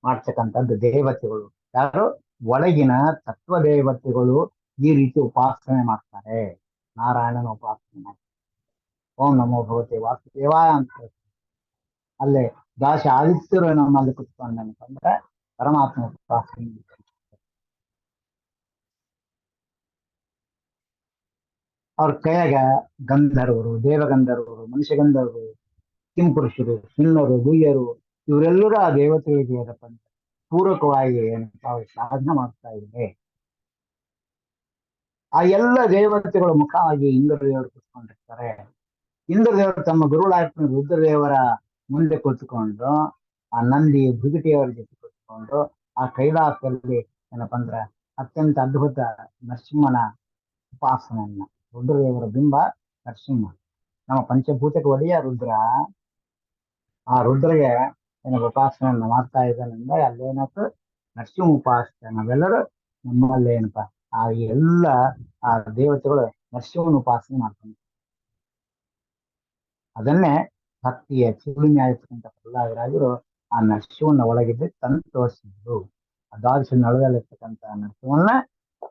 ಮಾಡ್ತಕ್ಕಂಥದ್ದು ದೇವತೆಗಳು. ಯಾರು? ಒಳಗಿನ ತತ್ವದೇವತೆಗಳು ಈ ರೀತಿ ಉಪಾಸನೆ ಮಾಡ್ತಾರೆ. ನಾರಾಯಣನ ಉಪಾಸನೆ ಮಾಡ್ತಾರೆ. ಓಂ ನಮೋ ಭಗವತೆ ವಾಸುದೇವಾಯ ಅಂತ ಹೇಳ್ತಾರೆ. ಅಲ್ಲೇ ದಾಶ ಆದಿತ್ಯರು ನಮ್ಮಲ್ಲಿ ಕುತ್ಕೊಂಡಂತಂದ್ರೆ ಪರಮಾತ್ಮ ಉಪಾಸನೆ. ಅವ್ರ ಕೈಯಾಗ ಗಂಧರ್ವರು, ದೇವಗಂಧರ್ವರು, ಮನುಷ್ಯಗಂಧರ್ವರು, ಕಿಂಪುರುಷರು, ಕಿನ್ನರು, ಗುಯ್ಯರು ಇವರೆಲ್ಲರೂ ಆ ದೇವತೆಗಳಿಗೆ ಏನಪ್ಪ ಅಂತ ಪೂರಕವಾಗಿ ಏನಪ್ಪ ಅವ್ರು ಸಾಧನೆ ಮಾಡ್ತಾ ಇದೆ. ಆ ಎಲ್ಲ ದೇವತೆಗಳು ಮುಖವಾಗಿ ಇಂದ್ರದೇವರು ಕುತ್ಕೊಂಡಿರ್ತಾರೆ. ಇಂದ್ರದೇವರು ತಮ್ಮ ಗುರುಳಾರ್ಪಣ ರುದ್ರದೇವರ ಮುಂದೆ ಕೂತ್ಕೊಂಡು ಆ ನಂದಿ ಭೃಗುಟಿಯವರ ಜೊತೆ ಕೂತ್ಕೊಂಡು ಆ ಕೈಲಾಸದಲ್ಲಿ ಏನಪ್ಪ ಅಂದ್ರೆ ಅತ್ಯಂತ ಅದ್ಭುತ ನರಸಿಂಹನ ಉಪಾಸನೆಯನ್ನ, ರುದ್ರದೇವರ ಬಿಂಬ ನರಸಿಂಹ, ನಮ್ಮ ಪಂಚಭೂತಕ್ಕೆ ಒಡೆಯ ರುದ್ರ, ಆ ರುದ್ರಗೆ ಏನಪ್ಪ ಉಪಾಸನೆಯನ್ನ ಮಾಡ್ತಾ ಇದ್ದಾನಂದ್ರೆ ಅಲ್ಲೇನಪ್ಪ ನರಸಿಂಹ ಉಪಾಸನೆ. ನಾವೆಲ್ಲರೂ ನಮ್ಮಲ್ಲಿ ಏನಪ್ಪಾ ಆ ಎಲ್ಲ ಆ ದೇವತೆಗಳು ನರಸಿಂಹನ ಉಪಾಸನೆ ಮಾಡ್ತಾರೆ. ಅದನ್ನೇ ಭಕ್ತಿಯ ಚಿರುಳಿಮೆ ಆಗಿರ್ತಕ್ಕಂಥ ಪ್ರಹ್ಲಾದರಾಜರು ಆ ನರಸಿಂಹನ ಒಳಗಿದ್ದು ತಂದು ತೋರಿಸಿದ್ರು. ಆ ದ್ವಾದಶ ನಳದಲ್ಲಿರ್ತಕ್ಕಂಥ ನರಸಿಂಹನ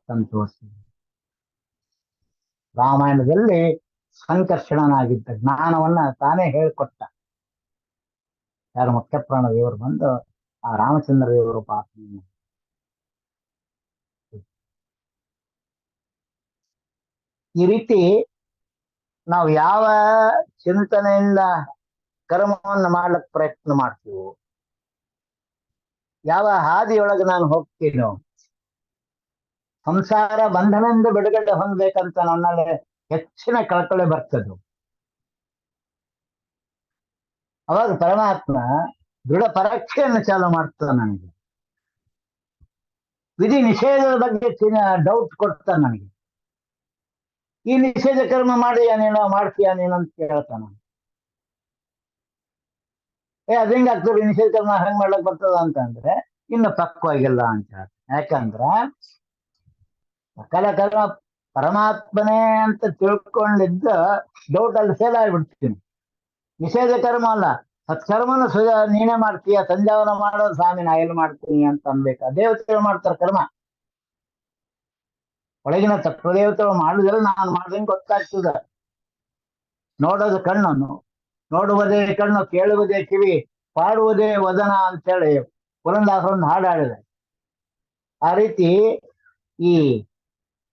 ತಂದು ತೋರಿಸಿದ್ರು. ರಾಮಾಯಣದಲ್ಲಿ ಸಂಕರ್ಷಣನಾಗಿದ್ದ ಜ್ಞಾನವನ್ನ ತಾನೇ ಹೇಳ್ಕೊಟ್ಟ. ಯಾರು ಮುಖ್ಯಪ್ರಾಣ ದೇವರು ಬಂದು ಆ ರಾಮಚಂದ್ರ ದೇವರು ಉಪಾಸನೆ. ಈ ರೀತಿ ನಾವು ಯಾವ ಚಿಂತನೆಯಿಂದ ಕರ್ಮವನ್ನು ಮಾಡ್ಲಿಕ್ಕೆ ಪ್ರಯತ್ನ ಮಾಡ್ತೀವೋ, ಯಾವ ಹಾದಿಯೊಳಗೆ ನಾನು ಹೋಗ್ತೀನೋ, ಸಂಸಾರ ಬಂಧನದಿಂದ ಬಿಡುಗಡೆ ಹೊಂದಬೇಕಂತ ನನ್ನಲ್ಲಿ ಹೆಚ್ಚಿನ ಕಳಕಳಿ ಬರ್ತದೆ. ಅವಾಗ ಪರಮಾತ್ಮ ದೃಢ ಪರೀಕ್ಷೆಯನ್ನು ಚಾಲು ಮಾಡ್ತದೆ. ನನಗೆ ವಿಧಿ ನಿಷೇಧದ ಬಗ್ಗೆ ಡೌಟ್ ಕೊಡ್ತಾನೆ. ನನಗೆ ಈ ನಿಷೇಧ ಕರ್ಮ ಮಾಡಿಯಾ ನೀನು, ಮಾಡ್ತೀಯಾ ನೀನು ಅಂತ ಕೇಳ್ತಾನ. ಅದಂಗಾಗ್ತದೆ ನಿಷೇಧ ಕರ್ಮ ಹೆಂಗ್ ಮಾಡ್ಲಕ್ ಬರ್ತದ ಅಂತಂದ್ರೆ ಇನ್ನು ಪಕ್ವಾಗಿಲ್ಲ ಅಂತ ಹೇಳ್ತಾನೆ. ಯಾಕಂದ್ರ ಸಕಲ ಕರ್ಮ ಪರಮಾತ್ಮನೇ ಅಂತ ತಿಳ್ಕೊಂಡಿದ್ದ ಡೌಟ್ ಅಲ್ಲಿ ಫೇಲ್ ಆಗಿಬಿಡ್ತೀನಿ. ನಿಷೇಧ ಕರ್ಮ ಅಲ್ಲ, ಸತ್ಕರ್ಮನ ನೀನೇ ಮಾಡ್ತೀಯ, ಸಂಧ್ಯಾವನ ಮಾಡೋದು ಸ್ವಾಮಿ ನಾ ಎಲ್ಲಿ ಮಾಡ್ತೀನಿ ಅಂತ ಅನ್ಬೇಕ. ದೇವತೆಗಳು ಮಾಡ್ತಾರೆ ಕರ್ಮ. ಒಳಗಿನ ತತ್ವದೇವತೆಗಳು ಮಾಡಿದ್ರೆ ನಾನು ಮಾಡ್ದಂಗೆ ಗೊತ್ತಾಗ್ತದ. ನೋಡೋದು ಕಣ್ಣನ್ನು, ನೋಡುವುದೇ ಕಣ್ಣು, ಕೇಳುವುದೇ ಕಿವಿ, ಪಾಡುವುದೇ ವದನ ಅಂತೇಳಿ ಪುರಂದಾಸರೊಂದು ಹಾಡಾಡಿದೆ. ಆ ರೀತಿ ಈ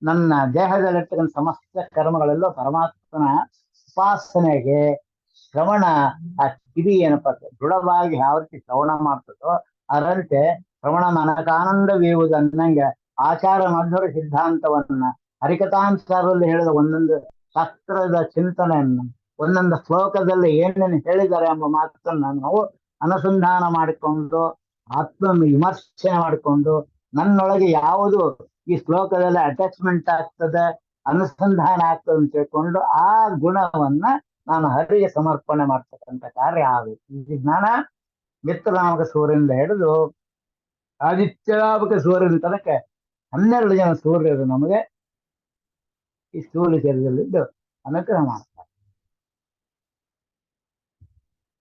ನನ್ನ ದೇಹದಲ್ಲಿರ್ತಕ್ಕಂಥ ಸಮಸ್ತ ಕರ್ಮಗಳೆಲ್ಲ ಪರಮಾತ್ಮನ ಉಪಾಸನೆಗೆ ಶ್ರವಣ, ಆ ಕಿವಿ ಏನಪ್ಪ ದೃಢವಾಗಿ ಯಾವ ರೀತಿ ಶ್ರವಣ ಮಾಡ್ತದೋ ಅದರಂತೆ ಶ್ರವಣ ಮನಕಾನಂದವೀವುದು ಅನ್ನಂಗೆ ಆಚಾರ ಮಧುರ ಸಿದ್ಧಾಂತವನ್ನ ಹರಿಕಥಾಂಸಾರದಲ್ಲಿ ಹೇಳಿದ ಒಂದೊಂದು ಶಾಸ್ತ್ರದ ಚಿಂತನೆಯನ್ನು, ಒಂದೊಂದು ಶ್ಲೋಕದಲ್ಲಿ ಏನೇನು ಹೇಳಿದ್ದಾರೆ ಎಂಬ ಮಾತನ್ನ ನಾವು ಅನುಸಂಧಾನ ಮಾಡಿಕೊಂಡು ಆತ್ಮ ವಿಮರ್ಶೆ ಮಾಡಿಕೊಂಡು ನನ್ನೊಳಗೆ ಯಾವುದು ಈ ಶ್ಲೋಕದಲ್ಲಿ ಅಟ್ಯಾಚ್ಮೆಂಟ್ ಆಗ್ತದೆ, ಅನುಸಂಧಾನ ಆಗ್ತದೆ ಅಂತ ತಿಳ್ಕೊಂಡು ಆ ಗುಣವನ್ನ ನಾನು ಹರಿಗೆ ಸಮರ್ಪಣೆ ಮಾಡ್ತಕ್ಕಂಥ ಕಾರ್ಯ ಆಗಬೇಕು. ಈ ಜ್ಞಾನ ಮಿತ್ರನಾಮಕ ಸೂರ್ಯನಿಂದ ಹಿಡಿದು ಆದಿತ್ಯನಾಮಕ ಸೂರ್ಯನ ತನಕ 12 ಜನ ಸೂರ್ಯರು ನಮಗೆ ಈ ಸ್ಥೂಲ ಶರೀರದಲ್ಲಿದ್ದು ಅನುಗ್ರಹ ಮಾಡ್ತಾರೆ.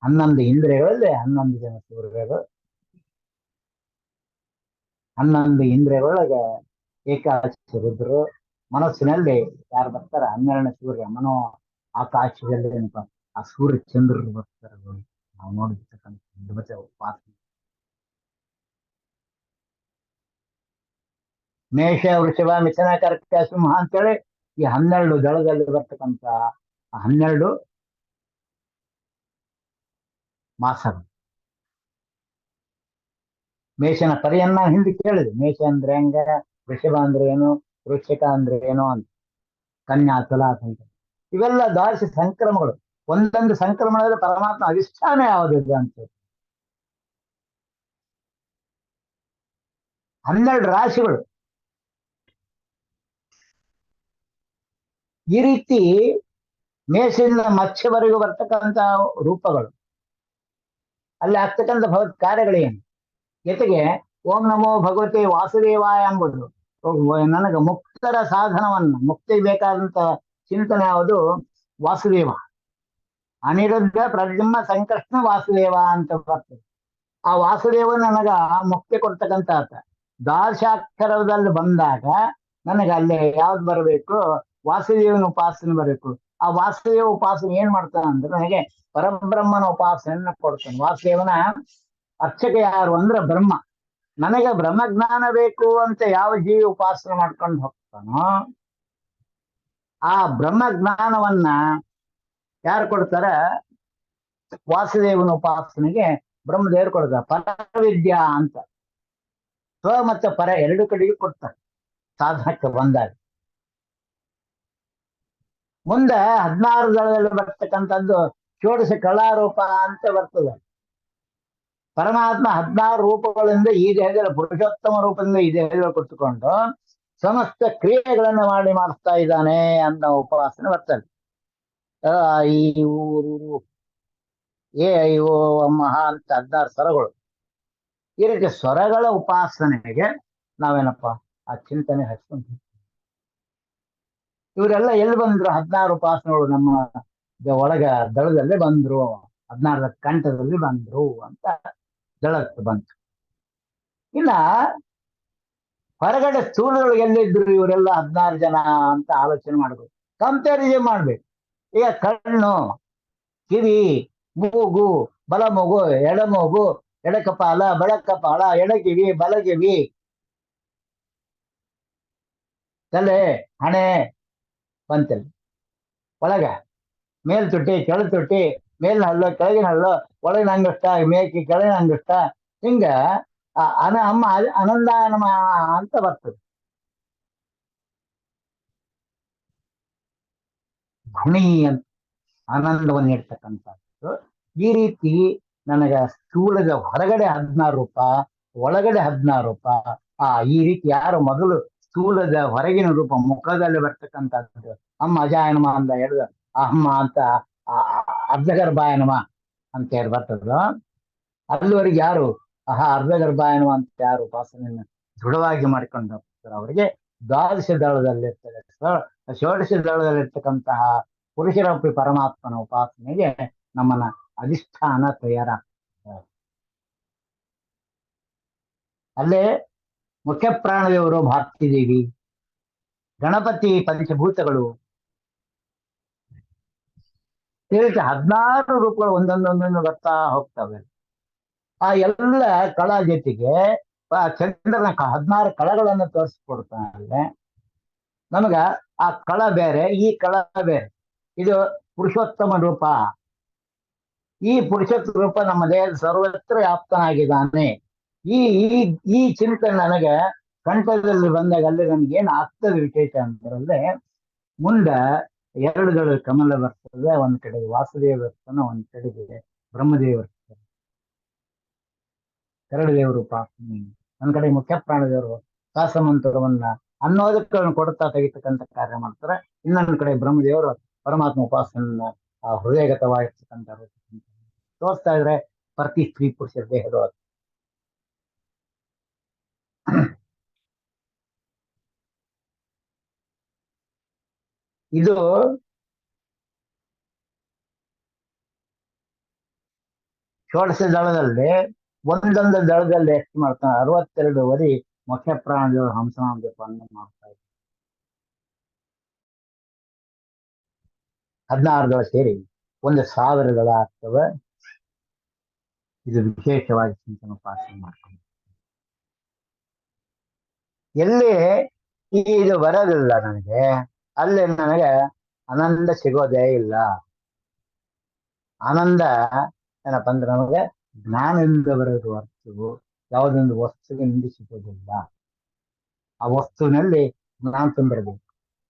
11 ಇಂದ್ರಿಯಗಳಲ್ಲಿ 11 ಜನ ಸೂರ್ಯರು, 11 ಇಂದ್ರಿಯಗಳೊಳಗೆ ಏಕಾದಶಿ ರುದ್ರರು, ಮನಸ್ಸಿನಲ್ಲಿ ಯಾರು ಬರ್ತಾರ 12ನೇ ಸೂರ್ಯ ಮನೋ ಆಕಾಶದಲ್ಲಿ ಏನಪ್ಪ ಆ ಸೂರ್ಯ ಚಂದ್ರರು ಬರ್ತಾರೆ. ನಾವು ನೋಡಿರ್ತಕ್ಕಂಥ ಉಪಾಸನೆ. ಮೇಷ, ವೃಷಭ, ಮಿಥುನ, ಕರ್ಕ, ಸಿಂಹ ಅಂತೇಳಿ ಈ 12 ದಳದಲ್ಲಿ ಬರ್ತಕ್ಕಂಥ 12 ಮಾಸಗಳು. ಮೇಷನ ಪರಿಯನ್ನ ಹಿಂದೆ ಕೇಳಿದೆ. ಮೇಷ ಅಂದ್ರೆ ಹೆಂಗ, ವೃಷಭ ಅಂದ್ರೆ ಏನು, ವೃಶ್ಚಿಕ ಅಂದ್ರೆ ಏನು ಅಂತ, ಕನ್ಯಾ, ತುಲಾ ಅಂತ ಇವೆಲ್ಲ ದ್ವಾದಶ ಸಂಕ್ರಮಗಳು. ಒಂದೊಂದು ಸಂಕ್ರಮಣದಲ್ಲಿ ಪರಮಾತ್ಮ ಅಧಿಷ್ಠಾನ ಯಾವುದಿದೆ ಅಂತ 12 ರಾಶಿಗಳು. ಈ ರೀತಿ ಮೇಷದಿಂದ ಮತ್ಸ್ಯವರೆಗೂ ಬರ್ತಕ್ಕಂಥ ರೂಪಗಳು, ಅಲ್ಲಿ ಆಗ್ತಕ್ಕಂಥ ಭಗವತ್ ಕಾರ್ಯಗಳೇನು, ಜೊತೆಗೆ ಓಂ ನಮೋ ಭಗವತೆ ವಾಸುದೇವಾಯ ಎಂಬುದು ನನಗೆ ಮುಕ್ತರ ಸಾಧನವನ್ನ, ಮುಕ್ತಿ ಬೇಕಾದಂತ ಚಿಂತನೆ ಯಾವುದು ವಾಸುದೇವ. ಅನಿರುದ್ಧ ಪ್ರದ್ಯುಮ್ನ ಸಂಕರ್ಷಣ ವಾಸುದೇವ ಅಂತ ಬರ್ತದೆ. ಆ ವಾಸುದೇವ ನನಗ ಮುಕ್ತಿ ಕೊಡ್ತಕ್ಕಂಥ ಆತ. ದ್ವಾದಶಾಕ್ಷರದಲ್ಲಿ ಬಂದಾಗ ನನಗೆ ಅಲ್ಲಿ ಯಾವ್ದು ಬರಬೇಕು? ವಾಸುದೇವನ ಉಪಾಸನೆ ಬರಬೇಕು. ಆ ವಾಸುದೇವ ಉಪಾಸನೆ ಏನ್ ಮಾಡ್ತಾನೆ ಅಂದ್ರೆ ನನಗೆ ಪರಬ್ರಹ್ಮನ ಉಪಾಸನೆಯನ್ನ ಕೊಡ್ತಾನೆ. ವಾಸುದೇವನ ಅರ್ಚಕ ಯಾರು ಅಂದ್ರೆ ಬ್ರಹ್ಮ. ನನಗೆ ಬ್ರಹ್ಮಜ್ಞಾನ ಬೇಕು ಅಂತ ಯಾವ ಜೀವಿ ಉಪಾಸನೆ ಮಾಡ್ಕೊಂಡು ಹೋಗ್ತಾನೋ ಆ ಬ್ರಹ್ಮಜ್ಞಾನವನ್ನ ಯಾರು ಕೊಡ್ತಾರ? ವಾಸುದೇವನ ಉಪಾಸನೆಗೆ ಬ್ರಹ್ಮದೇವರು ಕೊಡ್ತಾರೆ. ಪರವಿದ್ಯಾ ಅಂತ ಸ್ವ ಮತ್ತೆ ಪರ ಎರಡು ಕಡೆಗೂ ಕೊಡ್ತಾರೆ ಸಾಧನಕ್ಕೆ ಬಂದಾಗ. ಮುಂದೆ 16 ದಳದಲ್ಲಿ ಬರ್ತಕ್ಕಂಥದ್ದು ಷೋಡಶ ಕಲಾರೂಪ ಅಂತ ಬರ್ತದೆ. ಪರಮಾತ್ಮ 16 ರೂಪಗಳಿಂದ ಈ ದೇಹದಲ್ಲಿ ಪುರುಷೋತ್ತಮ ರೂಪದಿಂದ ಈ ದೇಹದಲ್ಲಿ ಕುಳಿತುಕೊಂಡು ಸಮಸ್ತ ಕ್ರಿಯೆಗಳನ್ನು ಮಾಡಿಸ್ತಾ ಇದ್ದಾನೆ ಅನ್ನೋ ಉಪಾಸನೆ ಬರ್ತದೆ. ಈ ಊರು ಏ ಐ ಓ ಮಹಾ ಅಂತ 16 ಸ್ವರಗಳು. ಈ ರೀತಿ ಸ್ವರಗಳ ಉಪಾಸನೆಗೆ ನಾವೇನಪ್ಪ ಆ ಚಿಂತನೆ ಹಚ್ಕೊಂತೀವಿ. ಇವರೆಲ್ಲ ಎಲ್ಲಿ ಬಂದ್ರು? 16 ಉಪಾಸನೆಗಳು ನಮ್ಮ ಒಳಗ ದಳದಲ್ಲಿ ಬಂದ್ರು, 16 ಕಂಠದಲ್ಲಿ ಬಂದ್ರು ಅಂತ ದಳಕ್ಕೆ ಬಂತು. ಇನ್ನ ಹೊರಗಡೆ ಸ್ಥೂಲಗಳು ಎಲ್ಲಿದ್ರು ಇವರೆಲ್ಲ 16 ಜನ ಅಂತ ಆಲೋಚನೆ ಮಾಡ್ಬೇಕು, ಕಂಪ್ಯಾರಿಸನ್ ಮಾಡ್ಬೇಕು. ಈಗ ಕಣ್ಣು, ಕಿವಿ, ಮೂಗು, ಬಲ ಮೂಗು, ಎಡ ಮೂಗು, ಎಡ ಕಪಾಲ, ಬಳ ಕಪಾಲ, ಎಡಕಿವಿ, ಬಲಕಿವಿ, ತಲೆ, ಹಣೆ ಬಂತಲ್ಲಿ. ಒಳಗ ಮೇಲ್ ತುಟಿ, ಕೆಳ ತುಟಿ, ಮೇಲಿನ ಹಲ್ಲು, ಕೆಳಗಿನ ಹಲ್ಲು, ಒಳಗಿನ ಅಂಗುಷ್ಟ, ಮೇಕಿ, ಕೆಳಗಿನ ಅಂಗುಷ್ಟ, ಹಿಂಗ ಅಮ್ಮ ಅನಂದಾನಮ ಅಂತ ಬರ್ತದೆ. ಧ್ವನಿ ಅಂತ ಆನಂದವನ್ನು ನೀಡ್ತಕ್ಕಂಥದ್ದು. ಈ ರೀತಿ ನನಗ ಸ್ಥೂಲದ ಹೊರಗಡೆ 16 ರೂಪ, ಒಳಗಡೆ 16 ರೂಪ. ಈ ರೀತಿ ಯಾರು ಮೊದಲು ಸ್ಥೂಲದ ಹೊರಗಿನ ರೂಪ ಮುಖದಲ್ಲಿ ಬರ್ತಕ್ಕಂಥದ್ದು ಅಮ್ಮ ಅಜಾಯನಮ ಅಂತ ಹೇಳಿದ ಅಮ್ಮ ಅಂತ ಅರ್ಧಗರ್ಭಾಯನಮ ಅಂತ ಹೇಳಿ ಬರ್ತದ. ಅಲ್ಲಿವರೆಗೆ ಯಾರು ಅರ್ಧಗರ್ಭಾಯನಮ ಅಂತ ಯಾರು ಉಪಾಸನೆಯನ್ನು ದೃಢವಾಗಿ ಮಾಡಿಕೊಂಡು ಹೋಗ್ತಾರೆ ಅವರಿಗೆ ದ್ವಾದಶ ದಳದಲ್ಲಿರ್ತದೆ. ಷೋಡಶ ದಳದಲ್ಲಿರ್ತಕ್ಕಂತಹ ಪುರುಷರೂಪಿ ಪರಮಾತ್ಮನ ಉಪಾಸನೆಗೆ ನಮ್ಮನ್ನ ಅಧಿಷ್ಠಾನ ತಯಾರಾಗ್ತದೆ. ಅಲ್ಲೇ ಮುಖ್ಯ ಪ್ರಾಣದೇವರು ಭಾರತೀ ದೇವಿ, ಗಣಪತಿ, ಪಂಚಭೂತಗಳು, ಈ ರೀತಿ 16 ರೂಪಗಳು ಒಂದೊಂದೊಂದೊಂದು ಬರ್ತಾ ಹೋಗ್ತವೆ. ಆ ಎಲ್ಲ ಕಳ ಜೊತೆಗೆ ಚಂದ್ರನ 16 ಕಳಗಳನ್ನು ತೋರಿಸ್ಕೊಡ್ತಾನೆ ನಮಗ. ಆ ಕಳ ಬೇರೆ, ಈ ಕಳ ಬೇರೆ. ಇದು ಪುರುಷೋತ್ತಮ ರೂಪ. ಈ ಪುರುಷೋತ್ತಮ ರೂಪ ನಮ್ಮ ದೇಹದ ಸರ್ವತ್ರ ವ್ಯಾಪ್ತನಾಗಿದ್ದಾನೆ. ಈ ಈ ಚಿಂತನೆ ನನಗೆ ಕಂಠದಲ್ಲಿ ಬಂದಾಗ ಅಲ್ಲಿ ನಮ್ಗೆ ಏನ್ ಆಗ್ತದೆ ವಿಶೇಷ ಅಂತಂದ್ರೆ, ಮುಂದ 2 ದಳ ಕಮಲ ಬರ್ತದೆ. ಒಂದ್ ಕಡೆಗೆ ವಾಸುದೇವ ಇರ್ತಾನೆ, ಒಂದ್ ಕಡೆಗೆ ಬ್ರಹ್ಮದೇವ ಇರ್ತಾನೆ. 2 ದೇವರು ಉಪಾಸನೆ. ಒಂದ್ ಕಡೆ ಮುಖ್ಯ ಪ್ರಾಣದೇವರು ದಾಸಮಂತ್ರವನ್ನ ಅನ್ನೋದಕ್ಕೆ ಕೊಡ್ತಾ ತೆಗಿತಕ್ಕಂಥ ಕಾರ್ಯ ಮಾಡ್ತಾರೆ. ಇನ್ನೊಂದ್ ಕಡೆ ಬ್ರಹ್ಮದೇವರು ಪರಮಾತ್ಮ ಉಪಾಸನ ಹೃದಯಗತವಾಗಿರ್ತಕ್ಕಂಥ ತೋರಿಸ್ತಾ ಇದ್ರೆ ಪ್ರತಿ ಸ್ತ್ರೀ ಪುರುಷರ ದೇಹದ ಇದು ಷೋಡಶ ದಳದಲ್ಲಿ ಒಂದೊಂದು ದಳದಲ್ಲಿ ಎಷ್ಟು ಮಾಡ್ತಾನೆ? 62 ವರಿ ಮುಖ್ಯ ಪ್ರಾಣದೇವರು ಹಂಸನಾಮ ಜಪವನ್ನು ಮಾಡ್ತಾ ಇದ್ದಾರೆ. 16 ದಳ ಸೇರಿ 1000 ದಳ ಆಗ್ತವೆ. ಇದು ವಿಶೇಷವಾಗಿ ಚಿಂತನ ಉಪಾಸನೆ ಮಾಡ್ಕೊಂಡು ಎಲ್ಲಿ ಇದು ಬರೋದಿಲ್ಲ ನನಗೆ, ಅಲ್ಲಿ ನನಗೆ ಆನಂದ ಸಿಗೋದೇ ಇಲ್ಲ. ಆನಂದ ಏನಪ್ಪ ಅಂದ್ರೆ ನಮಗೆ ಜ್ಞಾನದಿಂದ ಬರೋದು ಹೊರತು ಯಾವುದೊಂದು ವಸ್ತುವಿನಿಂದ ಸಿಗೋದಿಲ್ಲ. ಆ ವಸ್ತುವಿನಲ್ಲಿ ಜ್ಞಾನ ತುಂಬಿರಬೇಕು.